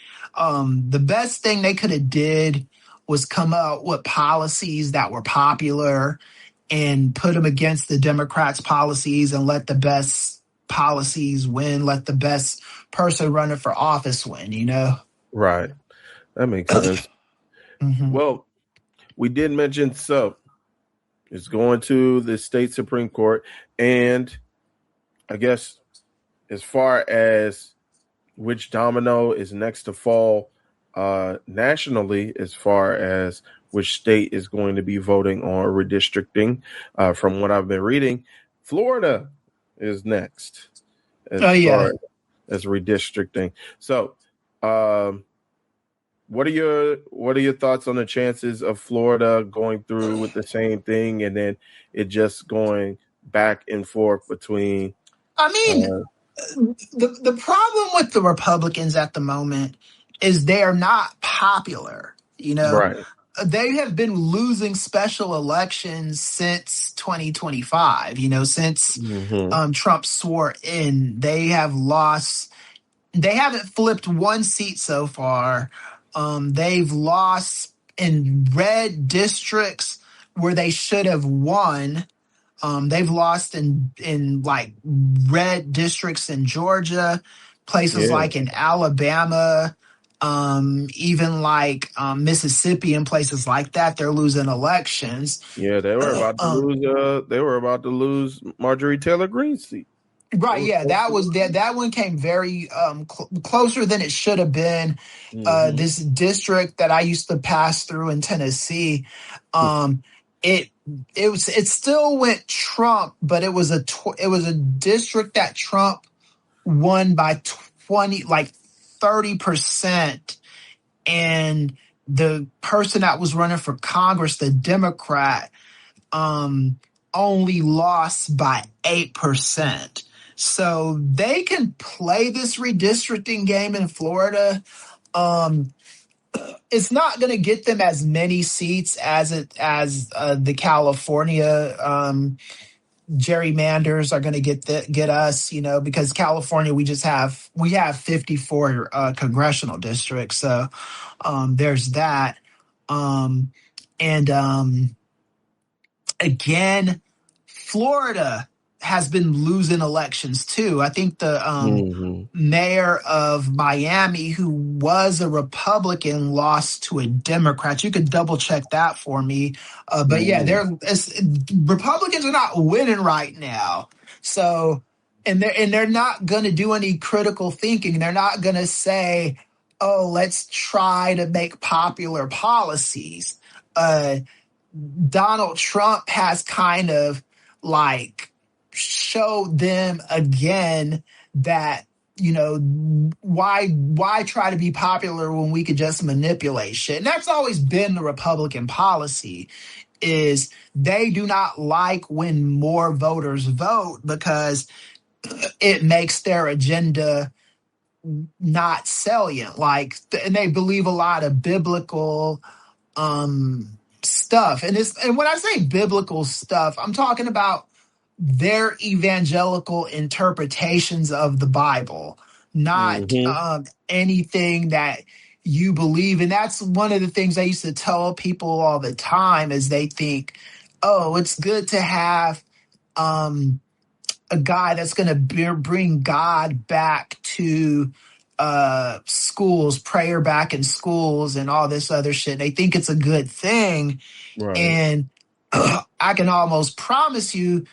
The best thing they could have did was come up with policies that were popular and put them against the Democrats' policies and let the best policies win, let the best person running for office win, you know? Right. That makes sense. Mm-hmm. Well, we did mention it's going to the state Supreme Court. And I guess as far as which domino is next to fall nationally, as far as which state is going to be voting on redistricting, from what I've been reading, Florida is next as Oh, yeah. far as redistricting. So, what are your thoughts on the chances of Florida going through with the same thing and then it just going back and forth between? I mean, the problem with the Republicans at the moment is they are not popular. You know, Right. they have been losing special elections since 2025. You know, since Mm-hmm. Trump swore in, they have lost. They haven't flipped one seat so far. They've lost in red districts where they should have won. They've lost in like red districts in Georgia, places Yeah. like in Alabama, even like Mississippi and places like that. They're losing elections. Yeah, they were about to Um, lose. They were about to lose Marjorie Taylor Greene's seat. They Right, were yeah, close that to was losing. that one came very closer than it should have been. Mm-hmm. This district that I used to pass through in Tennessee, um, it it still went Trump, but it was a district that Trump won by 20 like 30%, and the person that was running for Congress, the Democrat, um, only lost by 8%. So they can play this redistricting game in Florida. Um, it's not going to get them as many seats as the California gerrymanders are going to get us, you know, because California we have 54 congressional districts, so there's that. And Again, Florida has been losing elections too. I think the Mm-hmm. mayor of Miami, who was a Republican, lost to a Democrat. You could double check that for me. But yeah, Mm-hmm. Republicans are not winning right now. So, and they're not going to do any critical thinking. They're not going to say, "Oh, let's try to make popular policies." Uh, Donald Trump has kind of like showed them again that, you know, why try to be popular when we could just manipulate shit. And that's always been the Republican policy, is they do not like when more voters vote because it makes their agenda not salient. Like, and they believe a lot of biblical stuff. And when I say biblical stuff, I'm talking about their evangelical interpretations of the Bible, not Mm-hmm. anything that you believe. And that's one of the things I used to tell people all the time, is they think, oh, it's good to have um a guy that's going to bring God back to schools, prayer back in schools, and all this other shit. They think it's a good thing. Right. And I can almost promise you,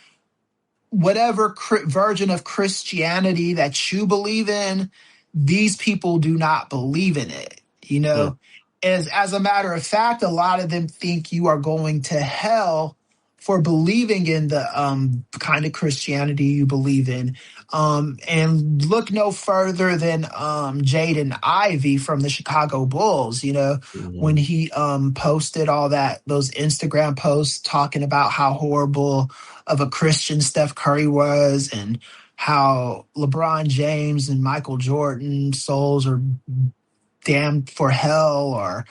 whatever version of Christianity that you believe in, these people do not believe in it. You Hmm. know, as a matter of fact, a lot of them think you are going to hell for believing in the kind of Christianity you believe in. And look no further than Jaden Ivey from the Chicago Bulls. You know, when Mm-hmm. he posted all those Instagram posts talking about how horrible of a Christian Steph Curry was, and how LeBron James and Michael Jordan souls are damned for hell, or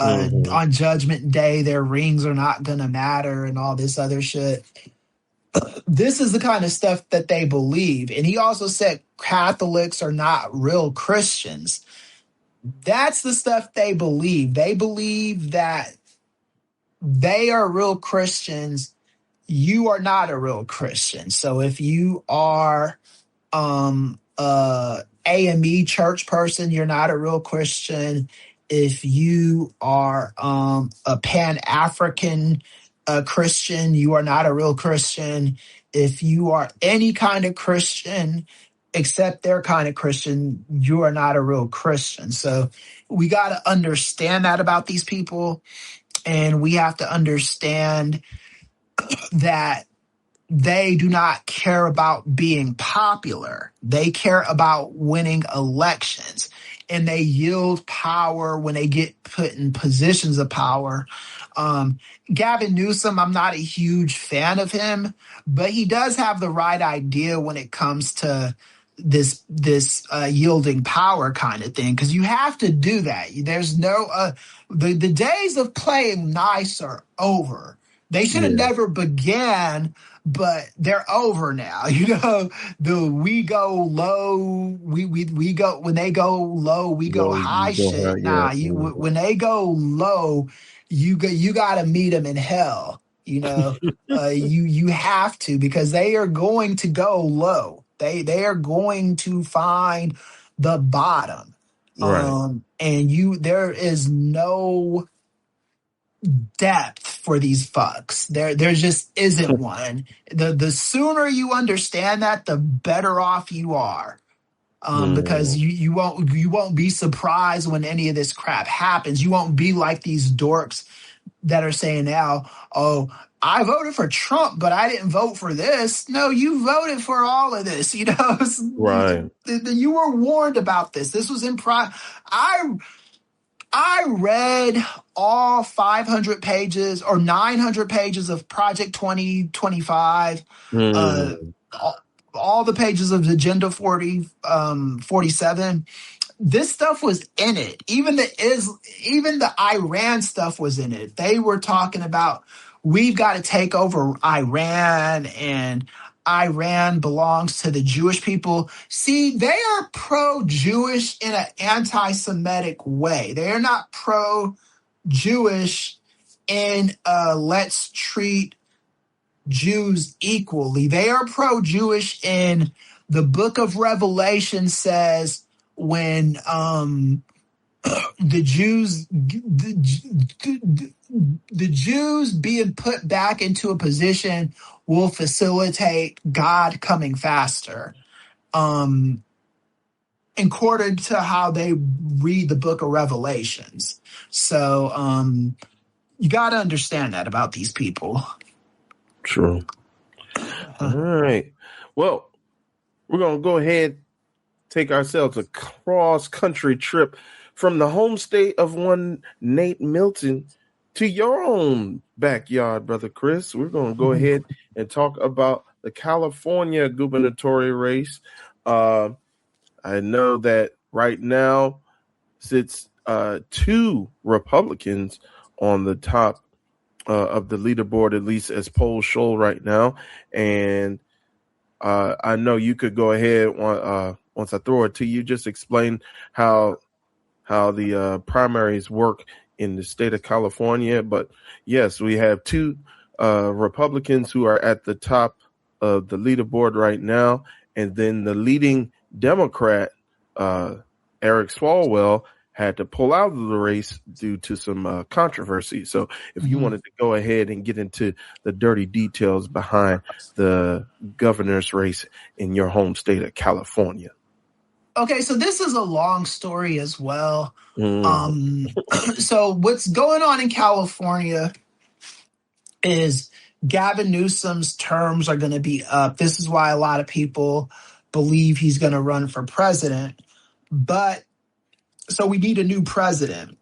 Mm-hmm. on Judgment Day their rings are not gonna matter, and all this other shit. this is the kind of stuff that they believe. And he also said Catholics are not real Christians. That's the stuff they believe. They believe that they are real Christians. You are not a real Christian. So if you are AME church person, you're not a real Christian. If you are a Pan-African Christian, you are not a real Christian. If you are any kind of Christian except their kind of Christian, you are not a real Christian. So we got to understand that about these people, and we have to understand that they do not care about being popular. They care about winning elections, and they yield power when they get put in positions of power. Gavin Newsom, I'm not a huge fan of him, but he does have the right idea when it comes to this yielding power kind of thing, because you have to do that. There's no the days of playing nice are over. They should have never began, but they're over now. We go low, we go when they go low, we go high shit. When they go low, you got to meet them in hell. You have to, because they are going to go low. They are going to find the bottom. Right. And there is no depth for these fucks. There just isn't one. The sooner you understand that, the better off you are. Because you won't be surprised when any of this crap happens. You won't be like these dorks that are saying now, oh, I voted for Trump, but I didn't vote for this. No, you voted for all of this. Right. You were warned about this. This was in I read all 500 pages or 900 pages of Project 2025, all the pages of Agenda 47. This stuff was in it. Even the Iran stuff was in it. They were talking about, we've got to take over Iran, and Iran belongs to the Jewish people. See, they are pro-Jewish in an anti-Semitic way. They are not pro-Jewish in let's treat Jews equally. They are pro-Jewish in the book of Revelation says when the Jews being put back into a position will facilitate God coming faster. According to how they read the book of Revelations. So you got to understand that about these people. True. All right. Well, we're going to go ahead, take ourselves a cross-country trip from the home state of one Nate Milton to your own backyard, Brother Chris. We're going to go ahead and talk about the California gubernatorial race. I know that right now sits two Republicans on the top of the leaderboard, at least as polls show right now. And I know you could go ahead once I throw it to you, just explain how the primaries work in the state of California. But yes, we have two Republicans who are at the top of the leaderboard right now, and then the leading Democrat, Eric Swalwell, had to pull out of the race due to some controversy. So if you wanted to go ahead and get into the dirty details behind the governor's race in your home state of California. Okay, so this is a long story as well. So what's going on in California is Gavin Newsom's terms are going to be up. This is why a lot of people believe he's going to run for president. But so we need a new president.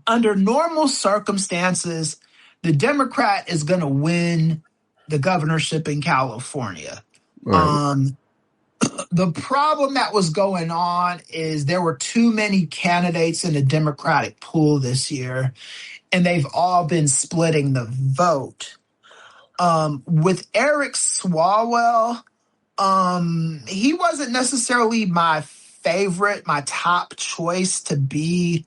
Under normal circumstances, the Democrat is going to win the governorship in California. Right. The problem that was going on is there were too many candidates in the Democratic pool this year, and they've all been splitting the vote. With Eric Swalwell, he wasn't necessarily my favorite, my top choice to be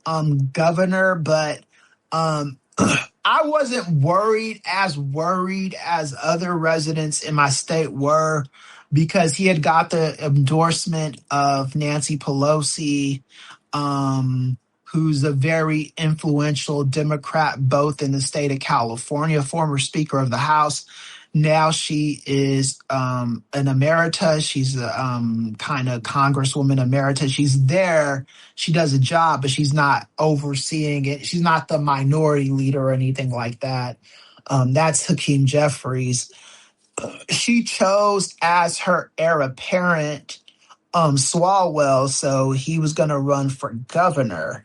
governor, but I wasn't worried as other residents in my state were, because he had got the endorsement of Nancy Pelosi, who's a very influential Democrat both in the state of California, former Speaker of the House. Now she is an emerita. She's a kind of Congresswoman emerita. She's there. She does a job, but she's not overseeing it. She's not the minority leader or anything like that. That's Hakeem Jeffries. She chose as her heir apparent Swalwell, so he was going to run for governor.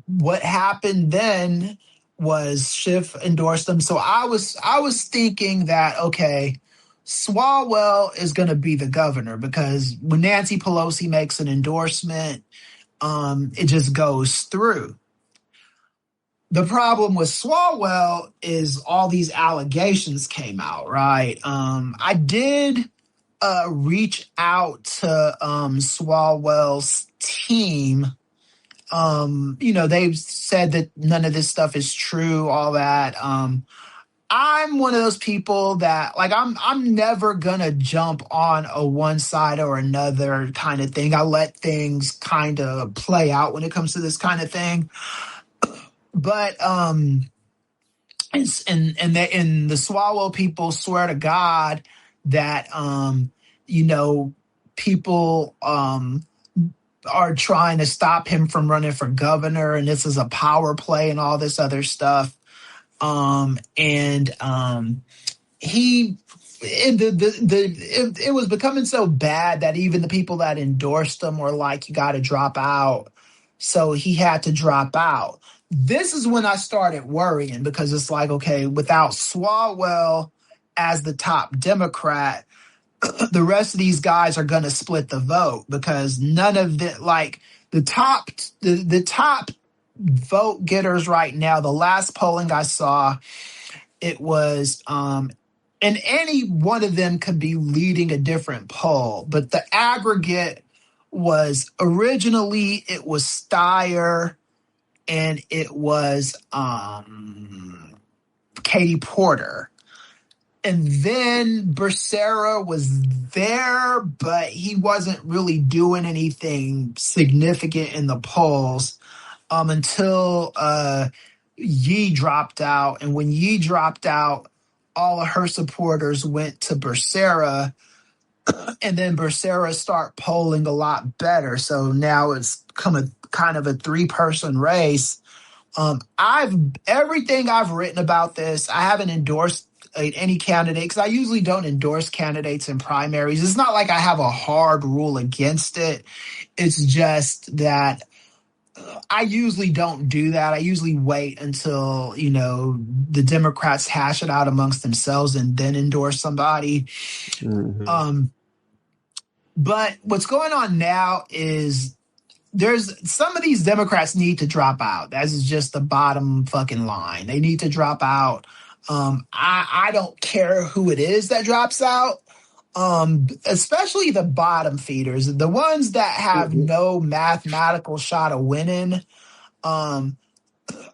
What happened then was Schiff endorsed him. So I was thinking that, okay, Swalwell is going to be the governor, because when Nancy Pelosi makes an endorsement, it just goes through. The problem with Swalwell is all these allegations came out, right? I did reach out to Swalwell's team. They've said that none of this stuff is true, all that. I'm one of those people that, like, I'm never gonna jump on a one side or another kind of thing. I let things kind of play out when it comes to this kind of thing. But and the Swalwell people swear to God that people are trying to stop him from running for governor, and this is a power play and all this other stuff. It was becoming so bad that even the people that endorsed him were like, you got to drop out. So he had to drop out. This is when I started worrying, because it's like, okay, without Swalwell as the top Democrat, the rest of these guys are going to split the vote, because none of the top vote getters right now, the last polling I saw, it was and any one of them could be leading a different poll, but the aggregate was, originally it was Steyer and it was Katie Porter. And then Becerra was there, but he wasn't really doing anything significant in the polls until Yee dropped out. And when Yee dropped out, all of her supporters went to Becerra, and then Becerra start polling a lot better. So now it's come kind of a three-person race. Everything I've written about this, I haven't endorsed any candidate, because I usually don't endorse candidates in primaries. It's not like I have a hard rule against it. It's just that I usually don't do that. I usually wait until, the Democrats hash it out amongst themselves and then endorse somebody. Mm-hmm. But what's going on now is there's some of these Democrats need to drop out. That is just the bottom fucking line. They need to drop out. I don't care who it is that drops out, especially the bottom feeders, the ones that have no mathematical shot of winning. I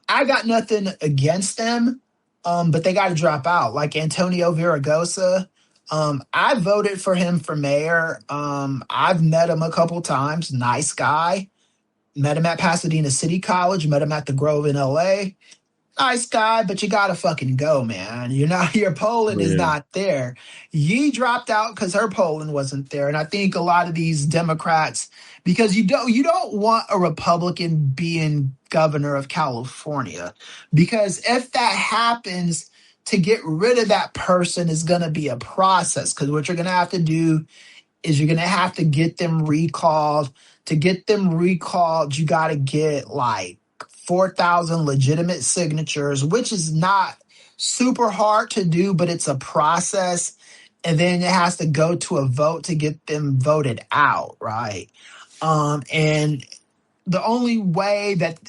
got nothing against them, but they got to drop out. Like Antonio Villaraigosa, I voted for him for mayor. I've met him a couple times. Nice guy. Met him at Pasadena City College. Met him at the Grove in L.A. Nice guy, but you gotta fucking go, man. Your polling is not there. Yee dropped out because her polling wasn't there, and I think a lot of these Democrats, because you don't want a Republican being governor of California, because if that happens, to get rid of that person is going to be a process. Because what you're going to have to do is you're going to have to get them recalled. To get them recalled, you got to get like 4,000 legitimate signatures, which is not super hard to do, but it's a process. And then it has to go to a vote to get them voted out, right? And the only way that,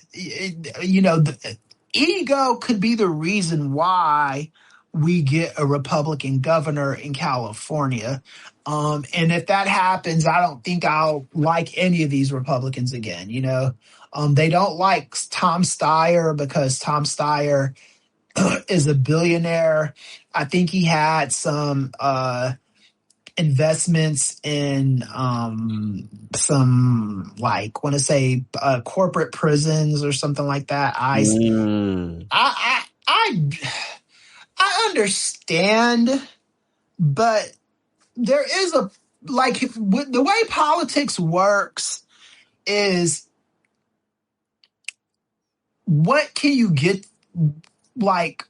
ego could be the reason why we get a Republican governor in California. And if that happens, I don't think I'll like any of these Republicans again. They don't like Tom Steyer because Tom Steyer is a billionaire. I think he had some investments in some, like, want to say corporate prisons or something like that. I understand, but there is a, like, the way politics works is, what can you get, like,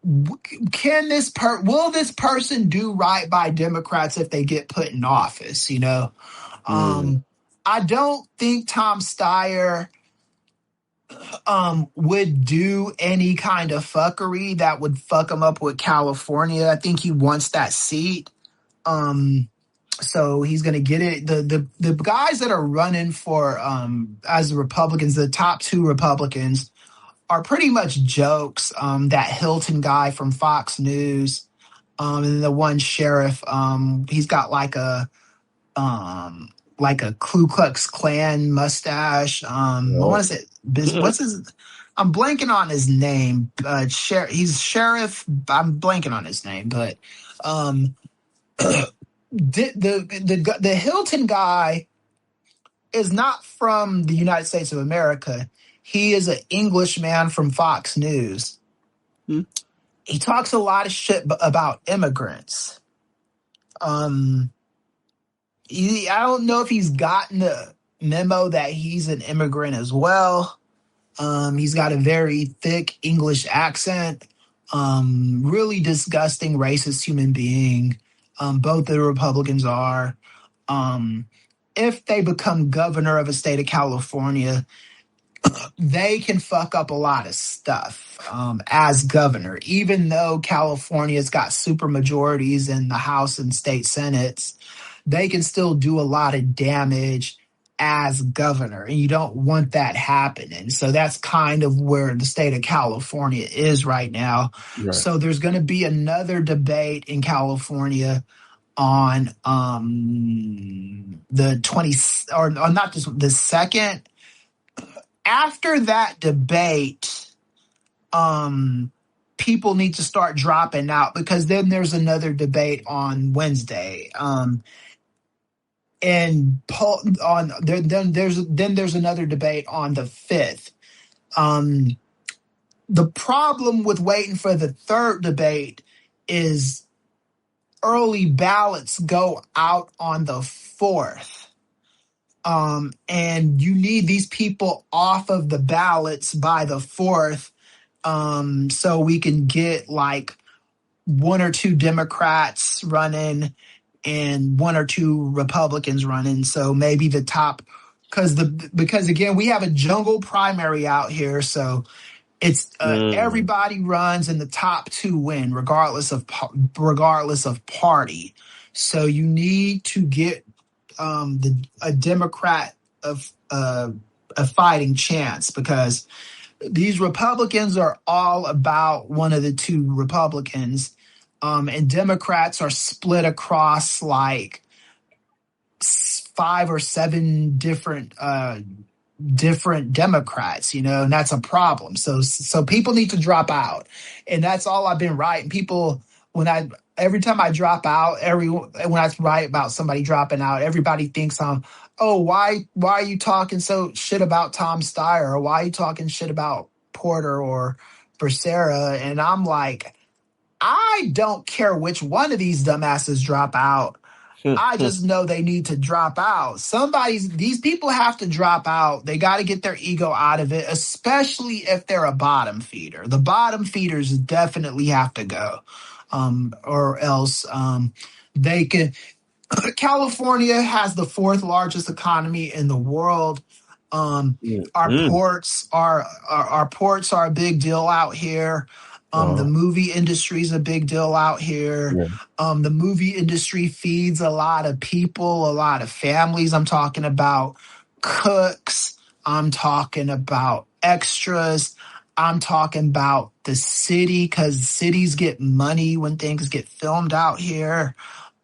will this person do right by Democrats if they get put in office? I don't think Tom Steyer would do any kind of fuckery that would fuck him up with California. I think he wants that seat. So he's going to get it. The guys that are running for as Republicans, the top two Republicans, are pretty much jokes. That Sh00tin guy from Fox News, and the one sheriff, he's got like a Ku Klux Klan mustache. What is it? What's his? I'm blanking on his name. He's sheriff. I'm blanking on his name, but the Sh00tin guy is not from the United States of America. He is an Englishman from Fox News. He talks a lot of shit about immigrants. I don't know if he's gotten the memo that he's an immigrant as well. He's got a very thick English accent. Really disgusting, racist human being. Both the Republicans are. If they become governor of a state of California, they can fuck up a lot of stuff as governor. Even though California's got super majorities in the House and state senates, they can still do a lot of damage as governor, and you don't want that happening. So that's kind of where the state of California is right now. Right. So there's going to be another debate in California on the 20th, or not just the second. After that debate, people need to start dropping out, because then there's another debate on Wednesday. Then there's another debate on the 5th. The problem with waiting for the third debate is early ballots go out on the 4th. And you need these people off of the ballots by the 4th, so we can get like one or two Democrats running and one or two Republicans running. So maybe the top, because again, we have a jungle primary out here, so it's everybody runs and the top two win, regardless of party. So you need to get a Democrat of a fighting chance, because these Republicans are all about one of the two Republicans, and Democrats are split across like 5 or 7 different Democrats, and that's a problem. So people need to drop out, and that's all I've been writing. People, every time I drop out, when I write about somebody dropping out, everybody thinks why are you talking so shit about Tom Steyer, or why are you talking shit about Porter or Becerra? And I'm like, I don't care which one of these dumbasses drop out. I just know they need to drop out. These people have to drop out. They got to get their ego out of it, especially if they're a bottom feeder. The bottom feeders definitely have to go, or else they can. California has the 4th largest economy in the world. Our ports are a big deal out here. The movie industry is a big deal out here. Yeah. The movie industry feeds a lot of people, a lot of families. I'm talking about cooks. I'm talking about extras. I'm talking about the city, because cities get money when things get filmed out here.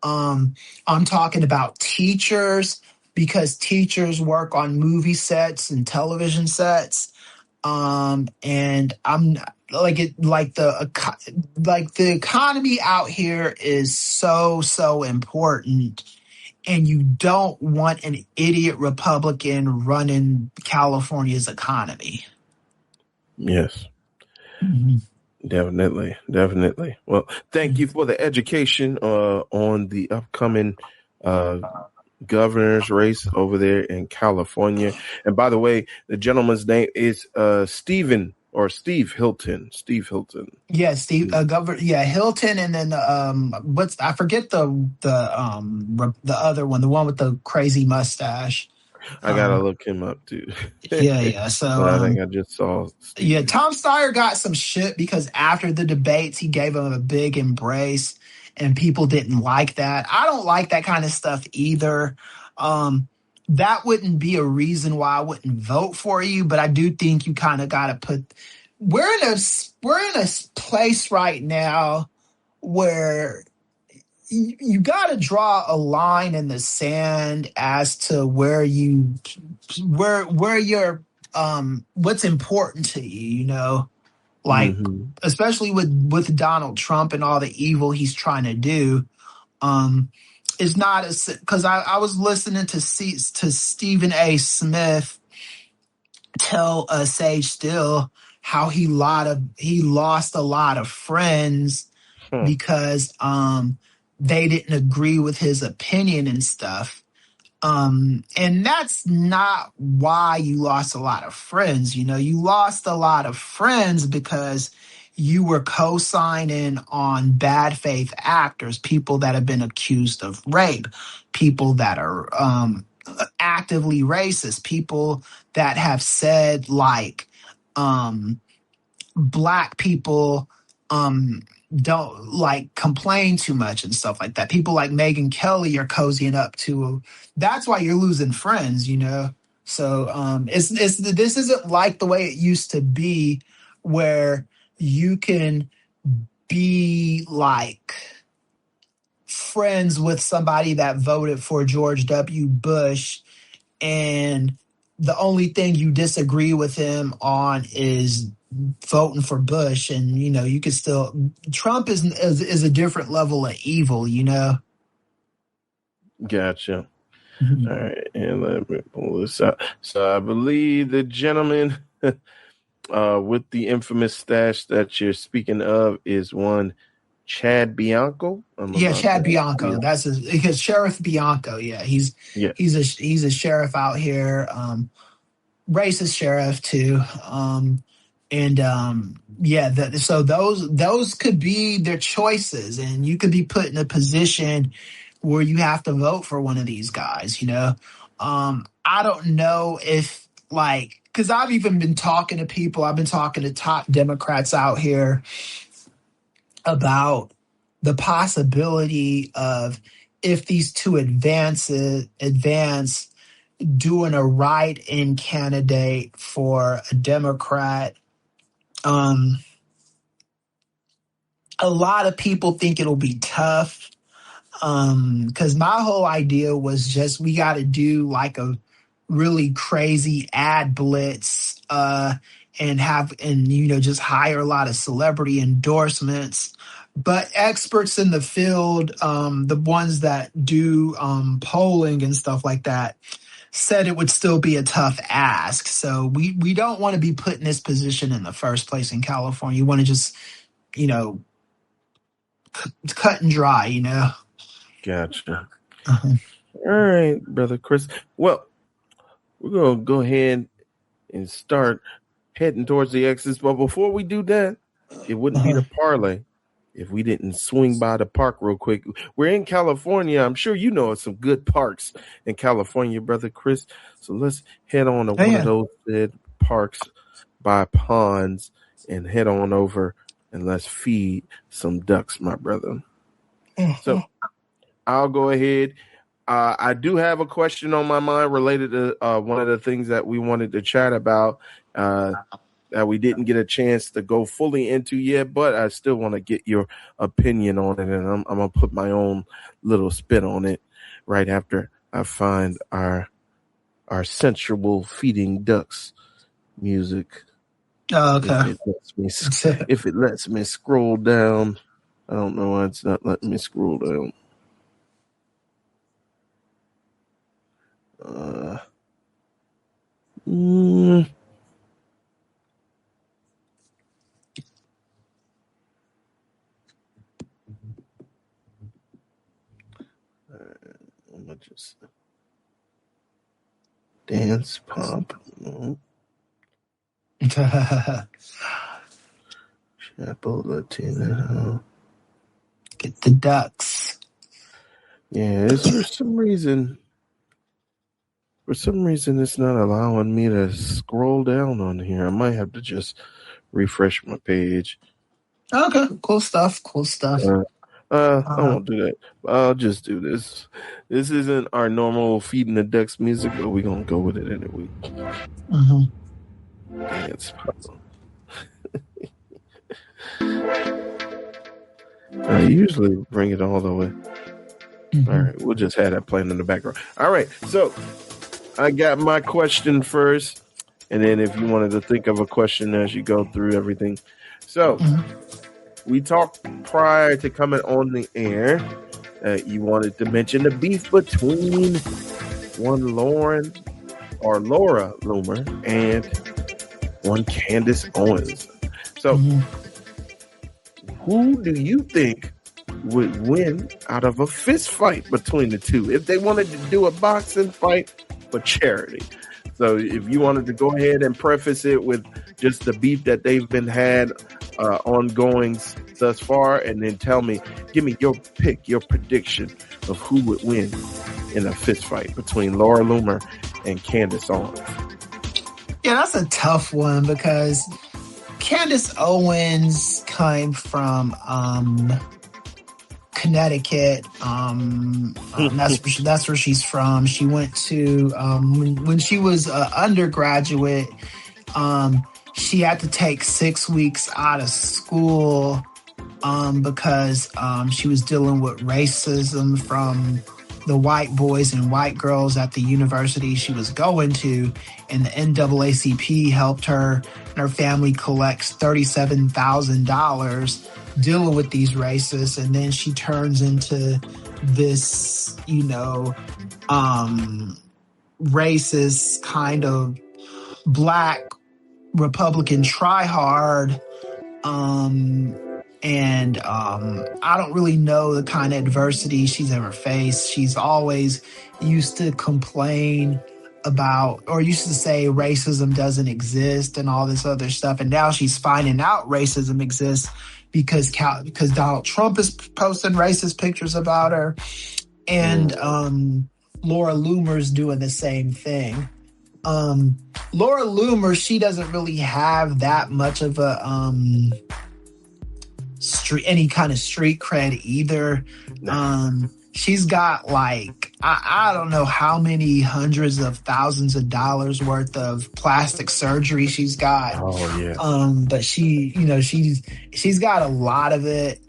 I'm talking about teachers, because teachers work on movie sets and television sets. And I'm like the economy out here is so important, and you don't want an idiot Republican running California's economy. Yes. Mhm. Definitely. Well, thank you for the education on the upcoming uh, governor's race over there in California. And by the way, the gentleman's name is Steve Hilton. Steve Hilton. Yeah, Steve, Governor, yeah, Hilton, and then what's I forget the other one, the one with the crazy mustache. I gotta Um, look him up too. yeah. So But I think I just saw yeah, Steven. Tom Steyer got some shit because after the debates, he gave him a big embrace, and people didn't like that. I don't like that kind of stuff either. Um, that wouldn't be a reason why I wouldn't vote for you, but I do think you kind of got to put. We're in a place right now where you got to draw a line in the sand as to where you're what's important to you, like Mm-hmm. especially with Donald Trump and all the evil he's trying to do. um it's not as because I was listening to Stephen A. Smith tell Sage Still how he lost a lot of friends Huh. because they didn't agree with his opinion and stuff. And that's not why you lost a lot of friends. You lost a lot of friends because you were co-signing on bad faith actors, people that have been accused of rape, people that are actively racist, people that have said like black people um don't like complain too much and stuff like that. People like Megyn Kelly are cozying up to. That's why you're losing friends. So it's this isn't like the way it used to be, where you can be like friends with somebody that voted for George W. Bush, and the only thing you disagree with him on is voting for Bush, and you could still. Trump is a different level of evil. Gotcha. All Mhm. right, and let me pull this out. So I believe the gentleman with the infamous stash that you're speaking of is one Chad Bianco. I'm Yeah, about Chad to. Bianco. That's because Sheriff Bianco. Yeah, he's Yes. he's a sheriff out here. Racist sheriff too. And yeah, so those could be their choices, and you could be put in a position where you have to vote for one of these guys. I don't know if like, because I've even been talking to people. I've been talking to top Democrats out here about the possibility of, if these two advance, doing a write-in candidate for a Democrat. Um, a lot of people think it'll be tough, because my whole idea was just we got to do like a really crazy ad blitz, and just hire a lot of celebrity endorsements. But experts in the field, the ones that do polling and stuff like that, said it would still be a tough ask. So we don't want to be put in this position in the first place in California. You want to just, you know, cut and dry. Gotcha. Uh-huh. All right, brother Chris. Well, we're gonna go ahead and start heading towards the exits. But before we do that, it wouldn't be Uh-huh. the parlay if we didn't swing by the park real quick. We're in California. I'm sure you know of some good parks in California, brother Chris. So let's head on to Oh, one of yeah. those said parks by ponds and head on over and let's feed some ducks, my brother. So I'll go ahead. I do have a question on my mind related to one of the things that we wanted to chat about. that we didn't get a chance to go fully into yet, but I still want to get your opinion on it, and I'm gonna put my own little spin on it right after I find our sensual feeding ducks music. Oh, okay. If it lets me scroll down. I don't know why it's not letting me scroll down. I'm gonna just dance pop. Sh00tin. Get the ducks. Yeah, it's for some reason. For some reason, it's not allowing me to scroll down on here. I might have to just refresh my page. Okay, cool stuff. I won't do that. I'll just do this. This isn't our normal feeding the ducks music, but we're gonna go with it anyway. Dance pop. I usually bring it all the way. All right, we'll just have that playing in the background. All right, so I got my question first, and then if you wanted to think of a question as you go through everything. So we talked prior to coming on the air. You wanted to mention the beef between one Laura Loomer and one Candace Owens. So who do you think would win out of a fist fight between the two if they wanted to do a boxing fight for charity? So if you wanted to go ahead and preface it with just the beef that they've been had ongoing thus far, and then give me your pick, your prediction of who would win in a fist fight between Laura Loomer and Candace Owens. Yeah, that's a tough one because Candace Owens came from Connecticut. That's where she's from. She went to when she was an undergraduate. She had to take 6 weeks out of school because she was dealing with racism from the white boys and white girls at the university she was going to, and the NAACP helped her and her family collects $37,000 dealing with these racists, and then she turns into this, racist kind of black Republican try-hard. I don't really know the kind of adversity she's ever faced. She's always used to complain about, or used to say racism doesn't exist and all this other stuff. And now she's finding out racism exists because Donald Trump is posting racist pictures about her. And Laura Loomer's doing the same thing. Laura Loomer, she doesn't really have that much of a any kind of street cred either. She's got like I don't know how many hundreds of thousands of dollars worth of plastic surgery she's got. Oh yeah. But she's got a lot of it.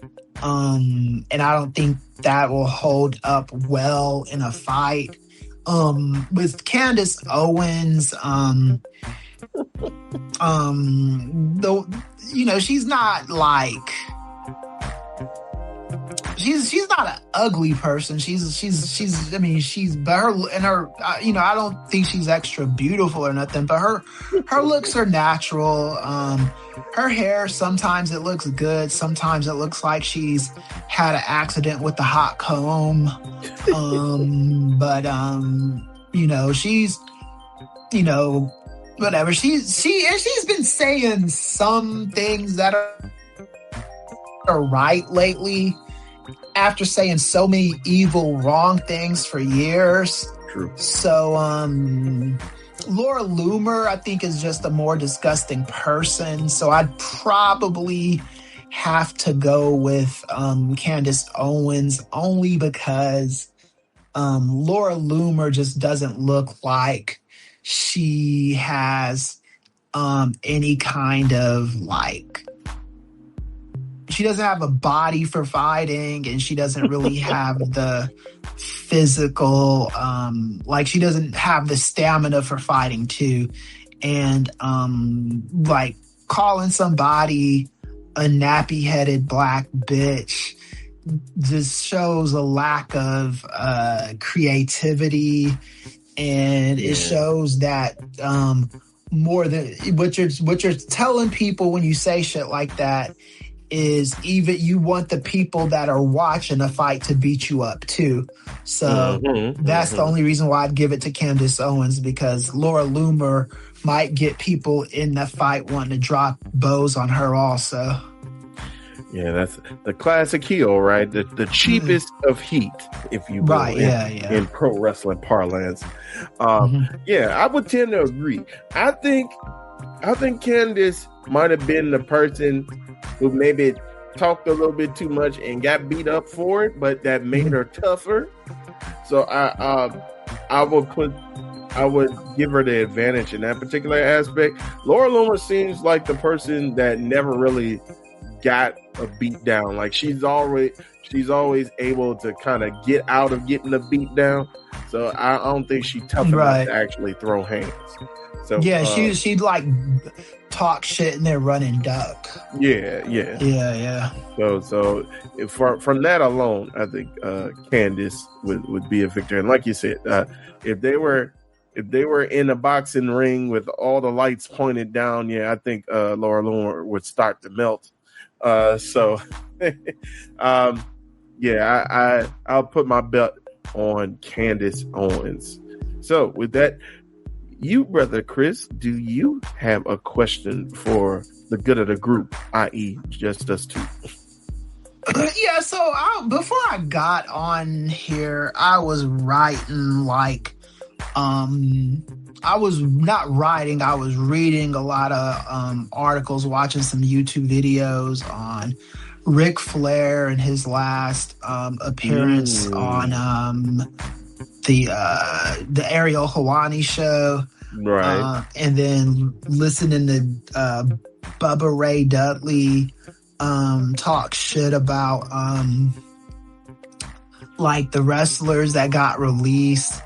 And I don't think that will hold up well in a fight. With Candace Owens, she's not like she's not an ugly person. I don't think she's extra beautiful or nothing, but her looks are natural. Her hair, sometimes it looks good, sometimes it looks like she's had an accident with the hot comb. She's whatever. She's been saying some things that are right lately after saying so many evil, wrong things for years. True. So, Laura Loomer, I think, is just a more disgusting person. So I'd probably have to go with Candace Owens, only because Laura Loomer just doesn't look like she has any kind of she doesn't have a body for fighting, and she doesn't really have the physical, she doesn't have the stamina for fighting too. And calling somebody a nappy headed black bitch just shows a lack of creativity, and it shows that more than what you're telling people when you say shit like that is even you want the people that are watching a fight to beat you up too. So that's the only reason why I'd give it to Candace Owens, because Laura Loomer might get people in the fight wanting to drop bows on her also. Yeah, that's the classic heel, right? The cheapest of heat, if you will, right? In pro wrestling parlance. Yeah, I would tend to agree. I think Candace might have been the person who maybe talked a little bit too much and got beat up for it, but that made her tougher. So I would give her the advantage in that particular aspect. Laura Loomer seems like the person that never really got a beat down. Like she's always able to kind of get out of getting a beat down. So I don't think she's tough enough to actually throw hands. So yeah, she'd talk shit and then run and duck. Yeah. So from that alone, I think Candace would be a victor. And like you said, if they were in a boxing ring with all the lights pointed down, I think Laura Loomer would start to melt. I'll put my bet on Candace Owens. So with that, you, Brother Chris, do you have a question for the good of the group, i.e. just us two? Yeah, so before I got on here, I was writing I was not writing, I was reading a lot of articles, watching some YouTube videos on Ric Flair and his last appearance on the Ariel Helwani show. Right. And then listening to Bubba Ray Dudley talk shit about the wrestlers that got released,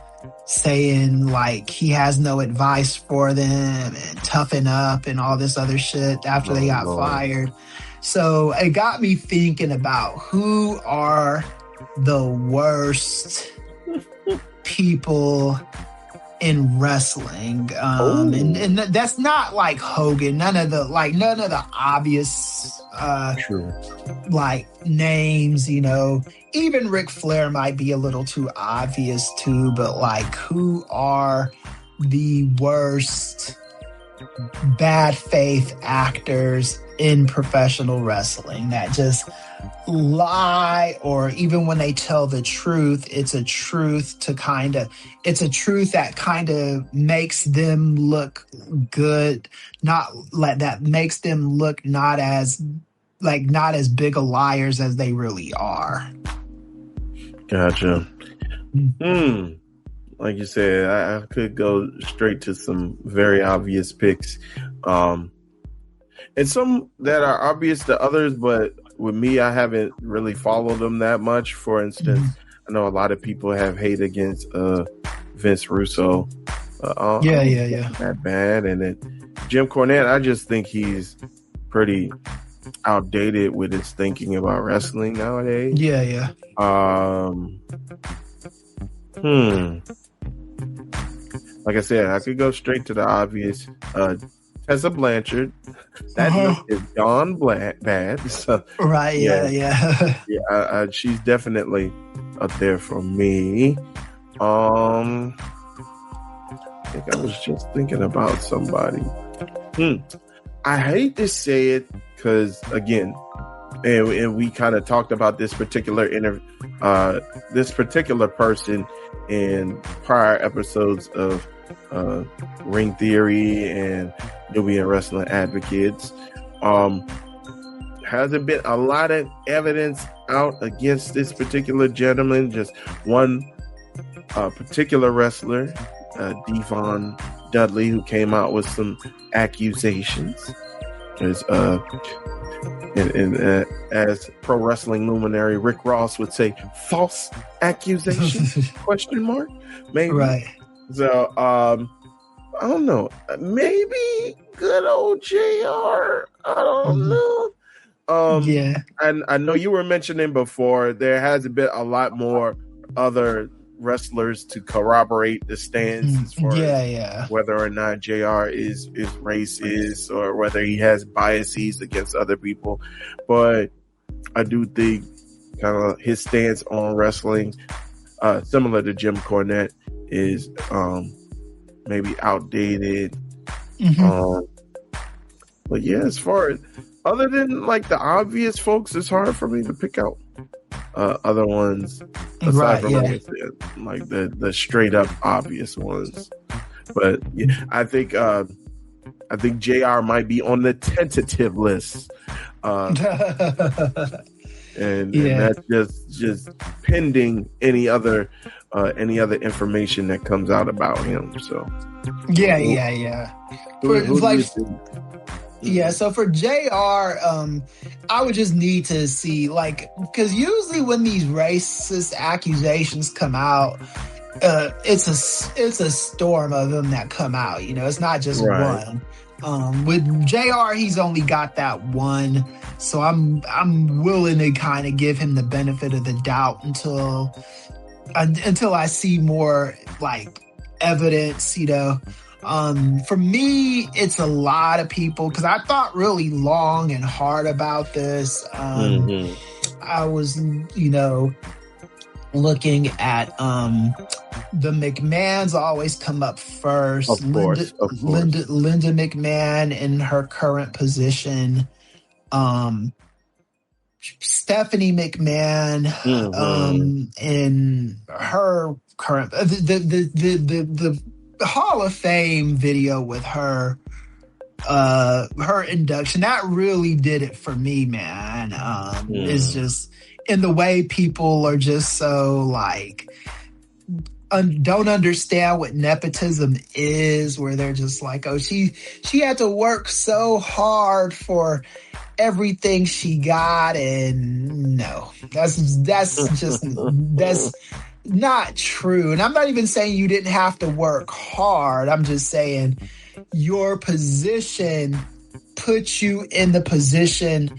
saying he has no advice for them and toughen up and all this other shit after they got fired. So it got me thinking about who are the worst people in wrestling, and that's not like Hogan. None of the obvious names. Even Ric Flair might be a little too obvious too. But who are the worst bad faith actors in professional wrestling that just lie, or even when they tell the truth, it's a truth that kind of makes them look good, that makes them look not as big of liars as they really are. Gotcha. Like you said, I could go straight to some very obvious picks, and some that are obvious to others, but with me, I haven't really followed them that much. For instance, I know a lot of people have hate against Vince Russo. That bad. And then Jim Cornette, I just think he's pretty outdated with his thinking about wrestling nowadays. Like I said, I could go straight to the obvious. Tessa Blanchard, that is gone bad. So, right? Yeah. She's definitely up there for me. I think I was just thinking about somebody. I hate to say it because, again, and we kind of talked about this particular person in prior episodes of Ring Theory and Nubian Wrestling Advocates. Hasn't been a lot of evidence out against this particular gentleman. Just one particular wrestler, Devon Dudley, who came out with some accusations. There's as pro wrestling luminary Rick Ross would say, false accusation? Question mark? Maybe. Right. So I don't know. Maybe good old JR. I don't know. Yeah. And I know you were mentioning before there has been a lot more other wrestlers to corroborate the stance as far as whether or not JR is racist or whether he has biases against other people. But I do think kind of his stance on wrestling, similar to Jim Cornette, is maybe outdated. But yeah, as far as other than like the obvious folks, it's hard for me to pick out other ones aside from like the straight up obvious ones. But yeah, I think JR might be on the tentative list. And that's just pending any other information that comes out about him. So so for JR, I would just need to see, like, because usually when these racist accusations come out, it's a storm of them that come out. You know, it's not just one. With JR, he's only got that one, so I'm willing to kind of give him the benefit of the doubt until I see more like evidence, you know. For me, it's a lot of people, because I thought really long and hard about this. I was, you know, looking at the McMahons always come up first. Of course. Linda McMahon in her current position. Stephanie McMahon in her current the Hall of Fame video with her induction, that really did it for me, man. It's just in the way people are just so like don't understand what nepotism is, where they're just like, oh, she had to work so hard for everything she got, and no, that's not true. And I'm not even saying you didn't have to work hard. I'm just saying your position puts you in the position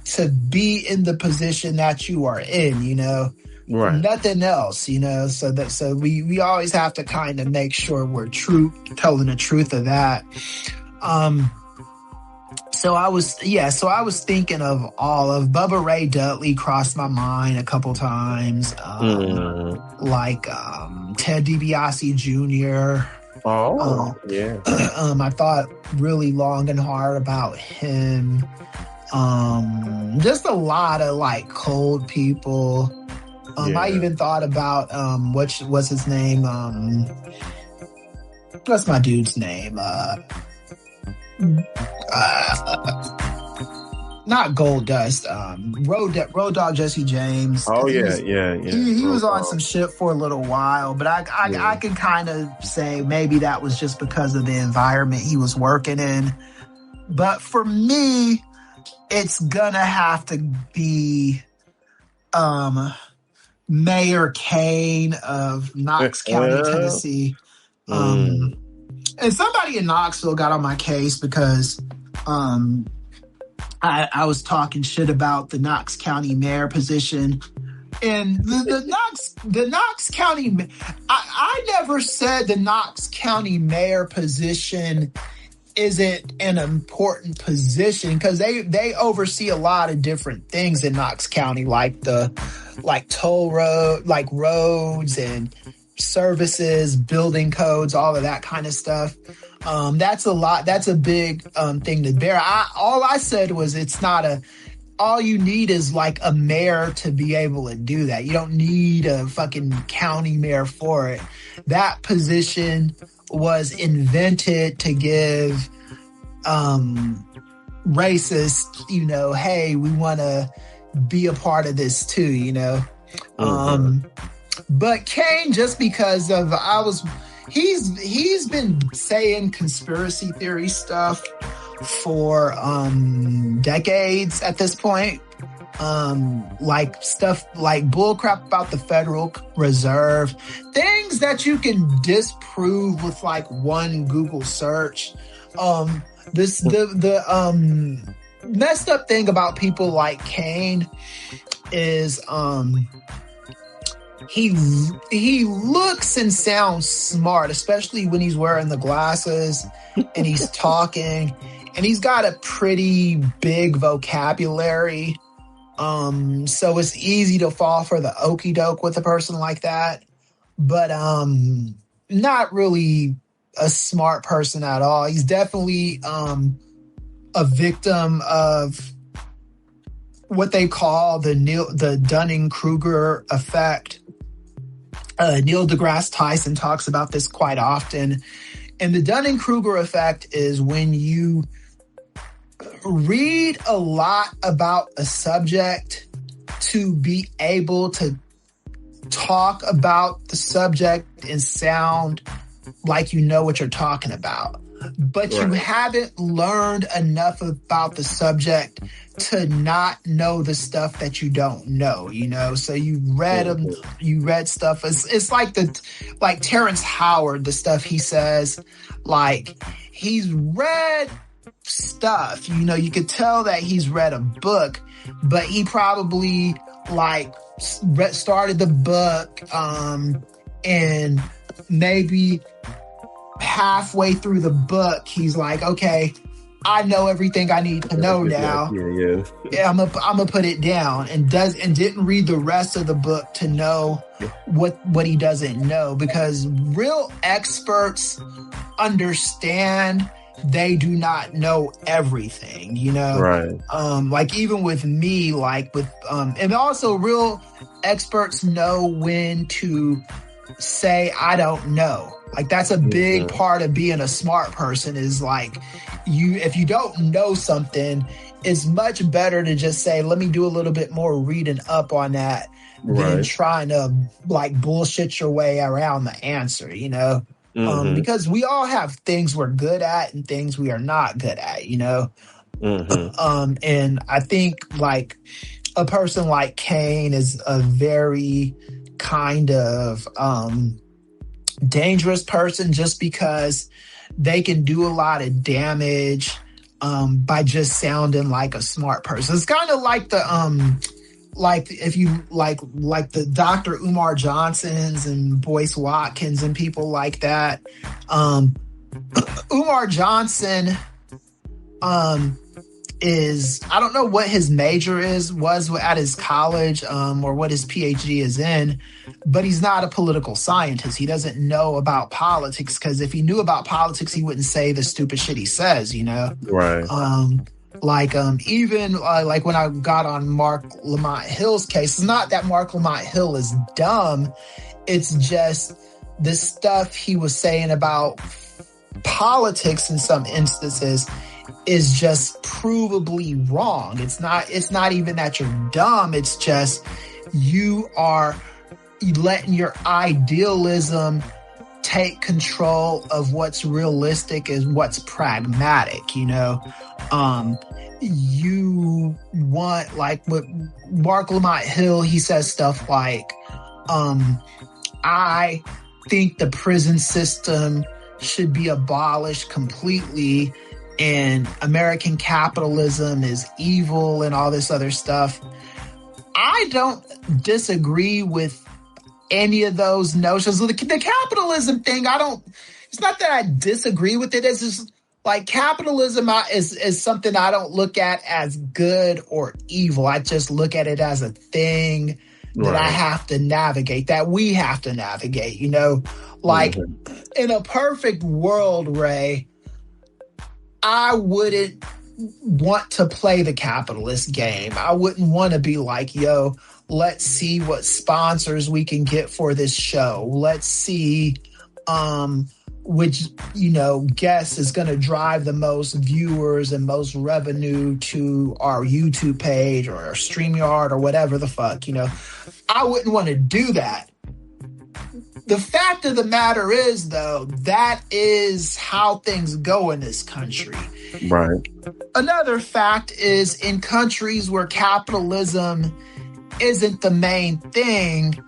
to be in the position that you are in, you know. Right. Nothing else, you know. So we always have to kind of make sure we're telling the truth of that. So I was thinking of all of Bubba Ray Dudley crossed my mind a couple times, like Ted DiBiase Jr. I thought really long and hard about him. Just a lot of like cold people. I even thought about what's his name? What's my dude's name? Not Gold Dust. Road Dog Jesse James. He was on some shit for a little while, but I can kind of say maybe that was just because of the environment he was working in. But for me, it's gonna have to be Mayor Kane of Knox County, Tennessee. And somebody in Knoxville got on my case because I was talking shit about the Knox County mayor position. And the Knox County, I never said the Knox County mayor position isn't an important position, because they oversee a lot of different things in Knox County, like toll road, like roads and services, building codes, all of that kind of stuff. That's a lot. That's a big thing to bear. All I said was all you need is like a mayor to be able to do that. You don't need a fucking county mayor for it. That position was invented to give racists, you know, hey, we want to be a part of this too, you know. But Kane, just because of he's been saying conspiracy theory stuff for decades at this point. Like stuff like bullcrap about the Federal Reserve, things that you can disprove with like one Google search. The messed up thing about people like Kane is he looks and sounds smart, especially when he's wearing the glasses and he's talking, and he's got a pretty big vocabulary. So it's easy to fall for the okie doke with a person like that, but not really a smart person at all. He's definitely a victim of what they call the Dunning-Kruger effect. Neil deGrasse Tyson talks about this quite often. And the Dunning-Kruger effect is when you read a lot about a subject to be able to talk about the subject and sound like you know what you're talking about, but you haven't learned enough about the subject to not know the stuff that you don't know, you know? So you read stuff. It's like Terrence Howard, the stuff he says, like he's read stuff, you know, you could tell that he's read a book, but he probably like started the book and maybe halfway through the book he's like, okay, I know everything I need to know now. Yeah, I'm gonna put it down, and didn't read the rest of the book to know what he doesn't know, because real experts understand they do not know everything, you know? Right. Like even with me, like with, and also real experts know when to say, I don't know. Like that's a big part of being a smart person, is like if you don't know something, it's much better to just say, let me do a little bit more reading up on that than trying to like bullshit your way around the answer, you know? Because we all have things we're good at and things we are not good at, you know? And I think like a person like Kane is a very kind of dangerous person, just because they can do a lot of damage by just sounding like a smart person. It's kind of like the like if you like the Dr. Umar Johnsons and Boyce Watkins and people like that. Umar Johnson is, I don't know what his major was at his college or what his PhD is in, but he's not a political scientist. He doesn't know about politics, because if he knew about politics, he wouldn't say the stupid shit he says, you know? Right. Even like when I got on Mark Lamont Hill's case, it's not that Mark Lamont Hill is dumb. It's just the stuff he was saying about politics in some instances is just provably wrong. It's not even that you're dumb. It's just you are letting your idealism take control of what's realistic and what's pragmatic, you know? You want, like with Mark Lamont Hill, he says stuff like, I think the prison system should be abolished completely, and American capitalism is evil and all this other stuff. I don't disagree with any of those notions. The capitalism thing, it's not that I disagree with it. It's just like capitalism is something I don't look at as good or evil. I just look at it as a thing that I have to navigate, that we have to navigate, you know? Like in a perfect world, Ray, I wouldn't want to play the capitalist game. I wouldn't want to be like, yo, let's see what sponsors we can get for this show. Let's see which, you know, guest is going to drive the most viewers and most revenue to our YouTube page or our StreamYard or whatever the fuck, you know. I wouldn't want to do that. The fact of the matter is, though, that is how things go in this country. Right. Another fact is, in countries where capitalism isn't the main thing,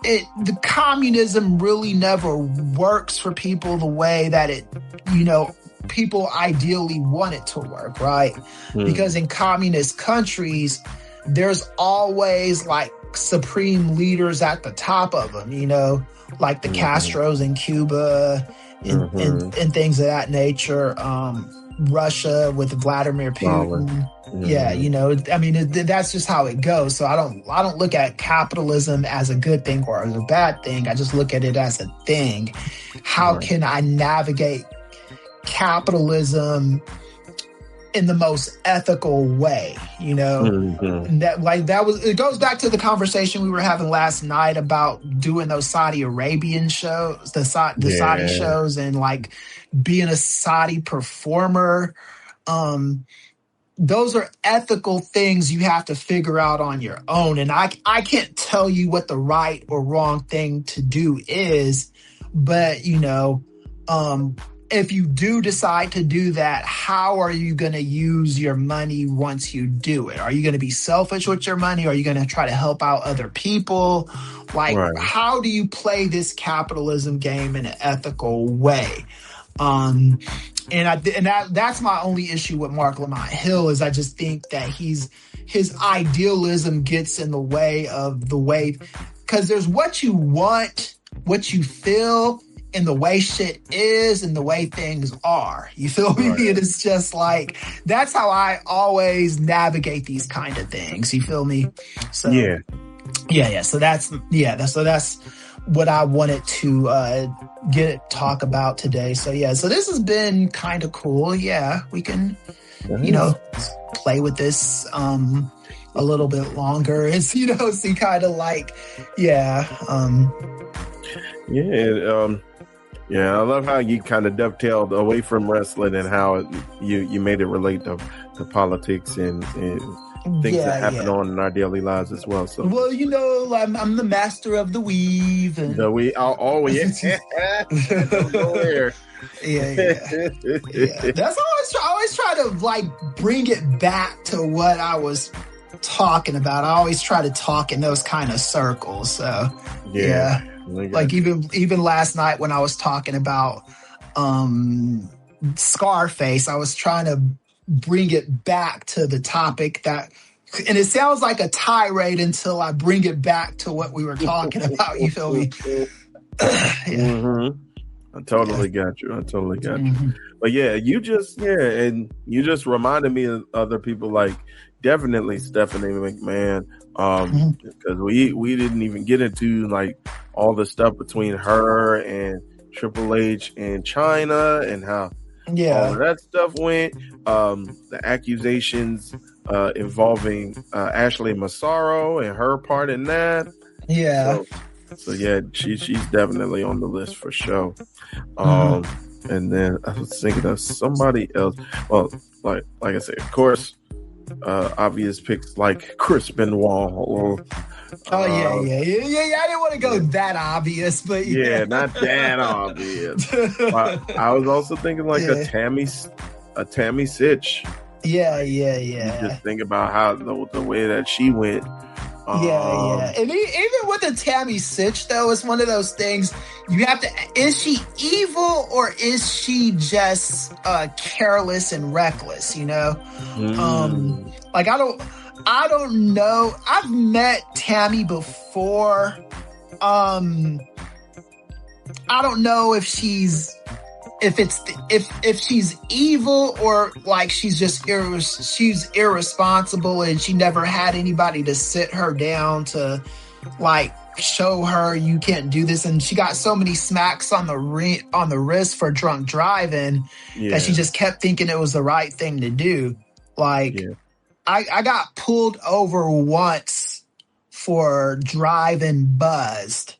the communism really never works for people the way that people ideally want it to work, right? Because in communist countries, there's always like supreme leaders at the top of them, like the Castros in Cuba and things of that nature. Russia with Vladimir Putin. Yeah, that's just how it goes. So I don't look at capitalism as a good thing or as a bad thing. I just look at it as a thing. How can I navigate capitalism in the most ethical way? It goes back to the conversation we were having last night about doing those Saudi Arabian shows, the Saudi shows, and like being a Saudi performer. Those are ethical things you have to figure out on your own. And I can't tell you what the right or wrong thing to do is, but if you do decide to do that, how are you going to use your money once you do it? Are you going to be selfish with your money? Are you going to try to help out other people? Like, how do you play this capitalism game in an ethical way? That's my only issue with Mark Lamont Hill is I just think that his idealism gets in the way of the way, because there's what you want, what you feel, and the way shit is and the way things are. You feel me? And it's just like, that's how I always navigate these kind of things. You feel me? So yeah. So that's what I wanted to talk about today. So so this has been kind of cool. Yeah, we can, play with this a little bit longer. It's see kind of like, I love how you kind of dovetailed away from wrestling and how you made it relate to politics and things that happen on in our daily lives as well. So, well, I'm the master of the weave. And That's I always try to like bring it back to what I was talking about. I always try to talk in those kind of circles. So like even last night when I was talking about Scarface, I was trying to bring it back to the topic and it sounds like a tirade until I bring it back to what we were talking about. You feel me? I totally got you. But you just reminded me of other people, like definitely Stephanie McMahon, because we didn't even get into like all the stuff between her and Triple H in China and how all of that stuff went. The accusations involving Ashley Massaro and her part in that. So she's definitely on the list for sure. And then I was thinking of somebody else. Well, like I said, of course, obvious picks like Chris Benoit. I didn't want to go that obvious, but not that obvious. I was also thinking like a Tammy Sitch. You just think about how the way that she went. And even with the Tammy Sitch, though, it's one of those things you have to. Is she evil or is she just careless and reckless? Like I don't know. I've met Tammy before. I don't know if she's evil or like she's just she's irresponsible and she never had anybody to sit her down to like show her you can't do this, and she got so many smacks on the wrist for drunk driving that she just kept thinking it was the right thing to do. Like I got pulled over once for driving buzzed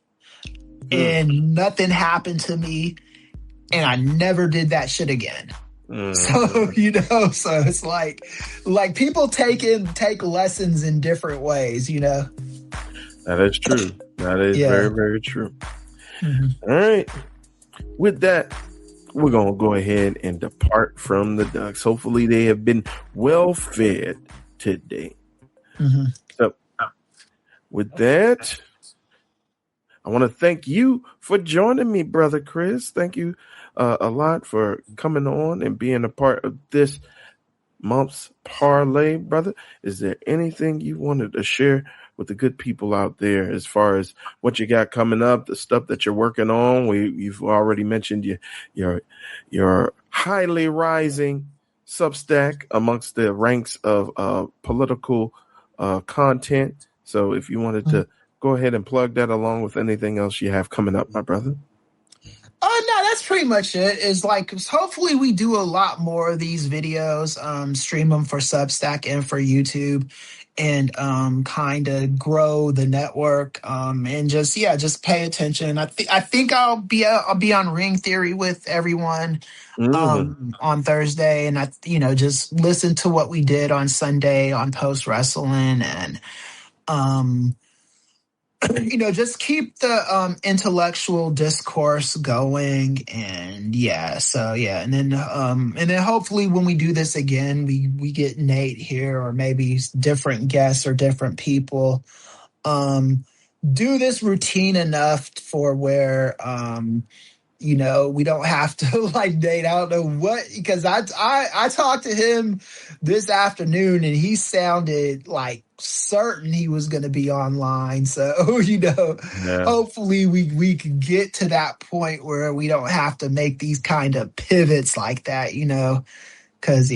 and nothing happened to me. And I never did that shit again. So, so it's like people take lessons in different ways, That is true. That is Yeah. very, very true. Mm-hmm. All right. With that, we're going to go ahead and depart from the ducks. Hopefully, they have been well fed today. Mm-hmm. So, with that, I want to thank you for joining me, Brother Chris. Thank you a lot for coming on and being a part of this month's parlay, brother. Is there anything you wanted to share with the good people out there as far as what you got coming up, the stuff that you're working on? You've already mentioned your highly rising Substack amongst the ranks of political content. So if you wanted to go ahead and plug that along with anything else you have coming up, my brother. No, that's pretty much it. Is like hopefully we do a lot more of these videos, stream them for Substack and for YouTube, and kind of grow the network. And just pay attention. I think I'll be on Ring Theory with everyone on Thursday, and just listen to what we did on Sunday on Post Wrestling, and um just keep the intellectual discourse going. And and then hopefully when we do this again, we get Nate here, or maybe different guests or different people. Do this routine enough for where we don't have to like date. I don't know what, because I talked to him this afternoon and he sounded like certain he was going to be online. So, Yeah. hopefully we can get to that point where we don't have to make these kind of pivots like that, because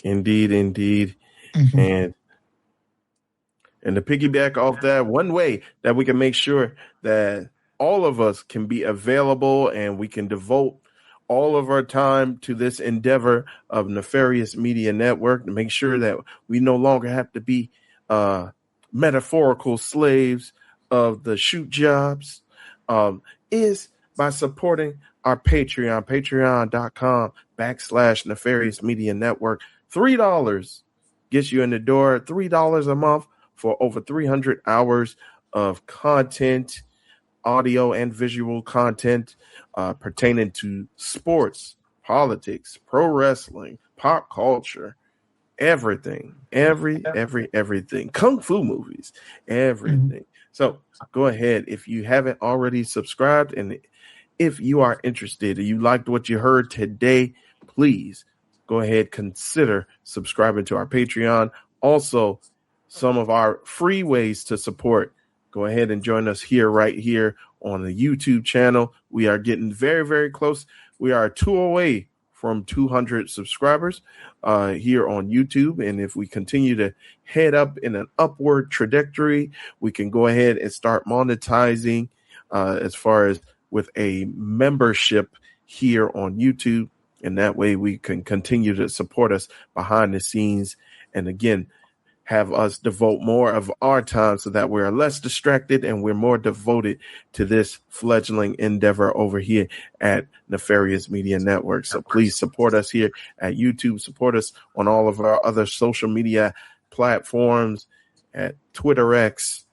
Indeed. Mm-hmm. And to piggyback off that, one way that we can make sure that all of us can be available and we can devote all of our time to this endeavor of Nefarious Media Network to make sure that we no longer have to be metaphorical slaves of the shoot jobs, is by supporting our patreon.com/Nefarious Media Network. $3 gets you in the door, $3 a month for over 300 hours of content, audio and visual content pertaining to sports, politics, pro wrestling, pop culture, everything, everything, kung fu movies, everything. So go ahead if you haven't already subscribed, and if you are interested and you liked what you heard today, please go ahead, consider subscribing to our Patreon. Also, some of our free ways to support. Go ahead and join us right here on the YouTube channel. We are getting very, very close. We are 2 away from 200 subscribers here on YouTube. And if we continue to head up in an upward trajectory, we can go ahead and start monetizing as far as with a membership here on YouTube. And that way we can continue to support us behind the scenes. And again, have us devote more of our time so that we're less distracted and we're more devoted to this fledgling endeavor over here at Nefarious Media Network. So please support us here at YouTube. Support us on all of our other social media platforms at Twitter X,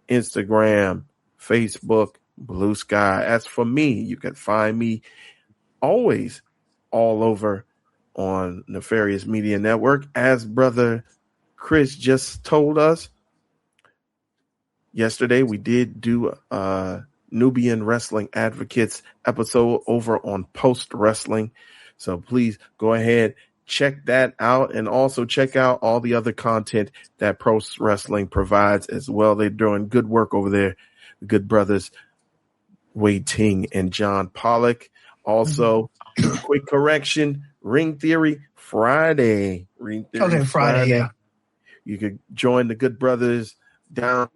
Instagram, Facebook, Blue Sky. As for me, you can find me always all over on Nefarious Media Network. As Brother Chris just told us, yesterday we did do a Nubian Wrestling Advocates episode over on Post Wrestling. So please go ahead, check that out, and also check out all the other content that Post Wrestling provides as well. They're doing good work over there. The good brothers Sh00tin and John Pollock. Also, quick correction, Ring Theory Friday. Ring Theory Okay, Friday, yeah. You could join the good brothers down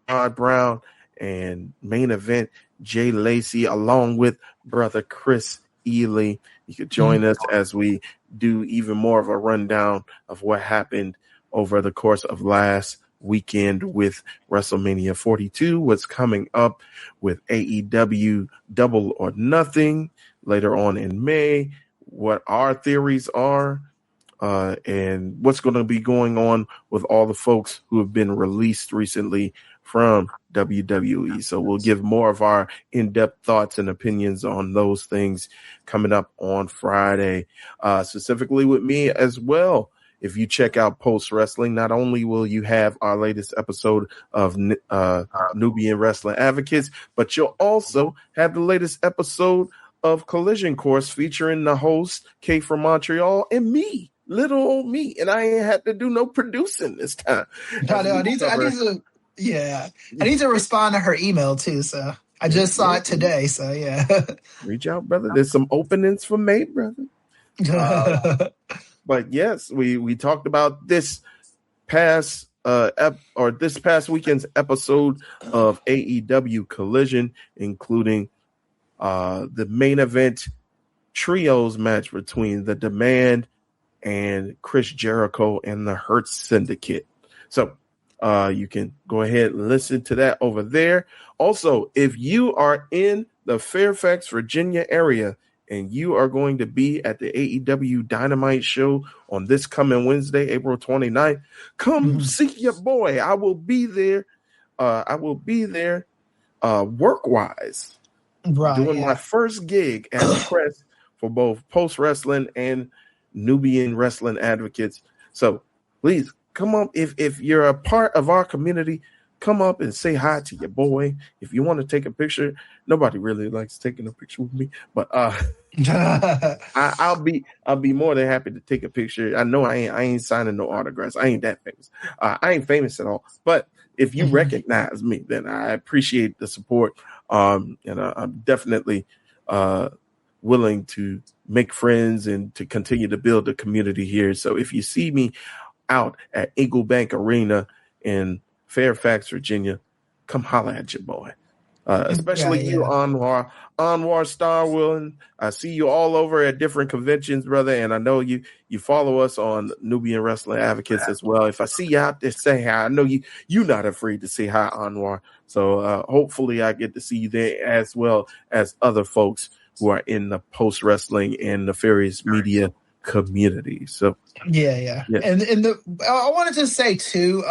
Todd Brown and main event Jay Lacey along with brother Chris Ely. You could join us as we do even more of a rundown of what happened over the course of last weekend with WrestleMania 42, what's coming up with AEW Double or Nothing later on in May, what our theories are, and what's going to be going on with all the folks who have been released recently from WWE. So we'll give more of our in-depth thoughts and opinions on those things coming up on Friday, specifically with me as well. If you check out Post Wrestling, not only will you have our latest episode of Nubian Wrestling Advocates, but you'll also have the latest episode of Collision Course featuring the host, Kay from Montreal, and me, little old me. And I ain't had to do no producing this time. I need to respond to her email too. So I just saw it today. So yeah. Reach out, brother. There's some openings for me, brother. But yes, we talked about this past weekend's episode of AEW Collision, including the main event trios match between The Demand and Chris Jericho and the Hurt Syndicate. So you can go ahead and listen to that over there. Also, if you are in the Fairfax, Virginia area and you are going to be at the AEW Dynamite show on this coming Wednesday, April 29th, come see your boy. I will be there. Work-wise. Doing my first gig as press for both Post Wrestling and Nubian Wrestling Advocates. So please come up. If you're a part of our community, come up and say hi to your boy. If you want to take a picture, nobody really likes taking a picture with me, but I'll be more than happy to take a picture. I know I ain't signing no autographs. I ain't that famous. I ain't famous at all. But if you recognize me, then I appreciate the support. And I'm definitely willing to make friends and to continue to build a community here. So if you see me out at Eagle Bank Arena in Fairfax, Virginia, come holler at your boy. Especially you, Anwar Starwilling. I see you all over at different conventions, brother, and I know you follow us on Nubian Wrestling Advocates as well. If I see you out there, say hi. I know you're not afraid to say hi, Anwar. So hopefully I get to see you there as well as other folks who are in the Post Wrestling and Nefarious media community. So yeah. And I wanted to say too,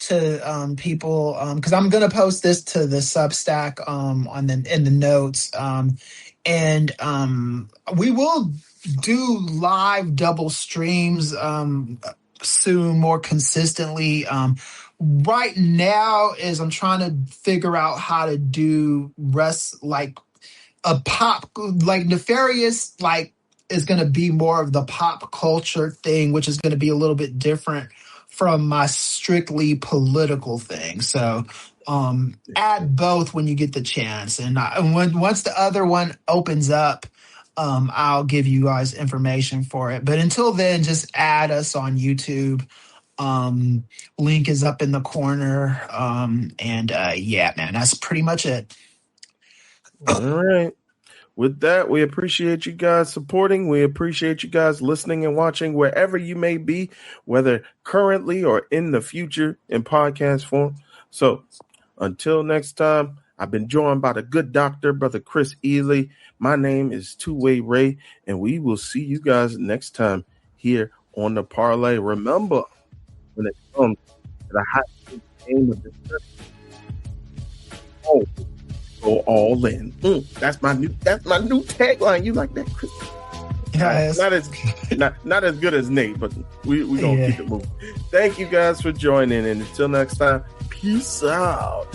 to people, because I'm gonna post this to the Substack in the notes, and we will do live double streams soon, more consistently. Right now is I'm trying to figure out how to do like a pop, like Nefarious, like is going to be more of the pop culture thing, which is going to be a little bit different from my strictly political thing. So add both when you get the chance. And once the other one opens up, I'll give you guys information for it. But until then, just add us on YouTube. Link is up in the corner. Yeah, man, that's pretty much it. All right. With that, we appreciate you guys supporting. We appreciate you guys listening and watching wherever you may be, whether currently or in the future in podcast form. So until next time, I've been joined by the good doctor, Brother Chris Ely. My name is Two-Way Ray, and we will see you guys next time here on the Parley. Remember, when it comes to the hot game of the go all in. That's my new tagline. You like that, Chris? Yes. Not as good as Nate, but we gonna keep it moving. Thank you guys for joining, and until next time, peace out.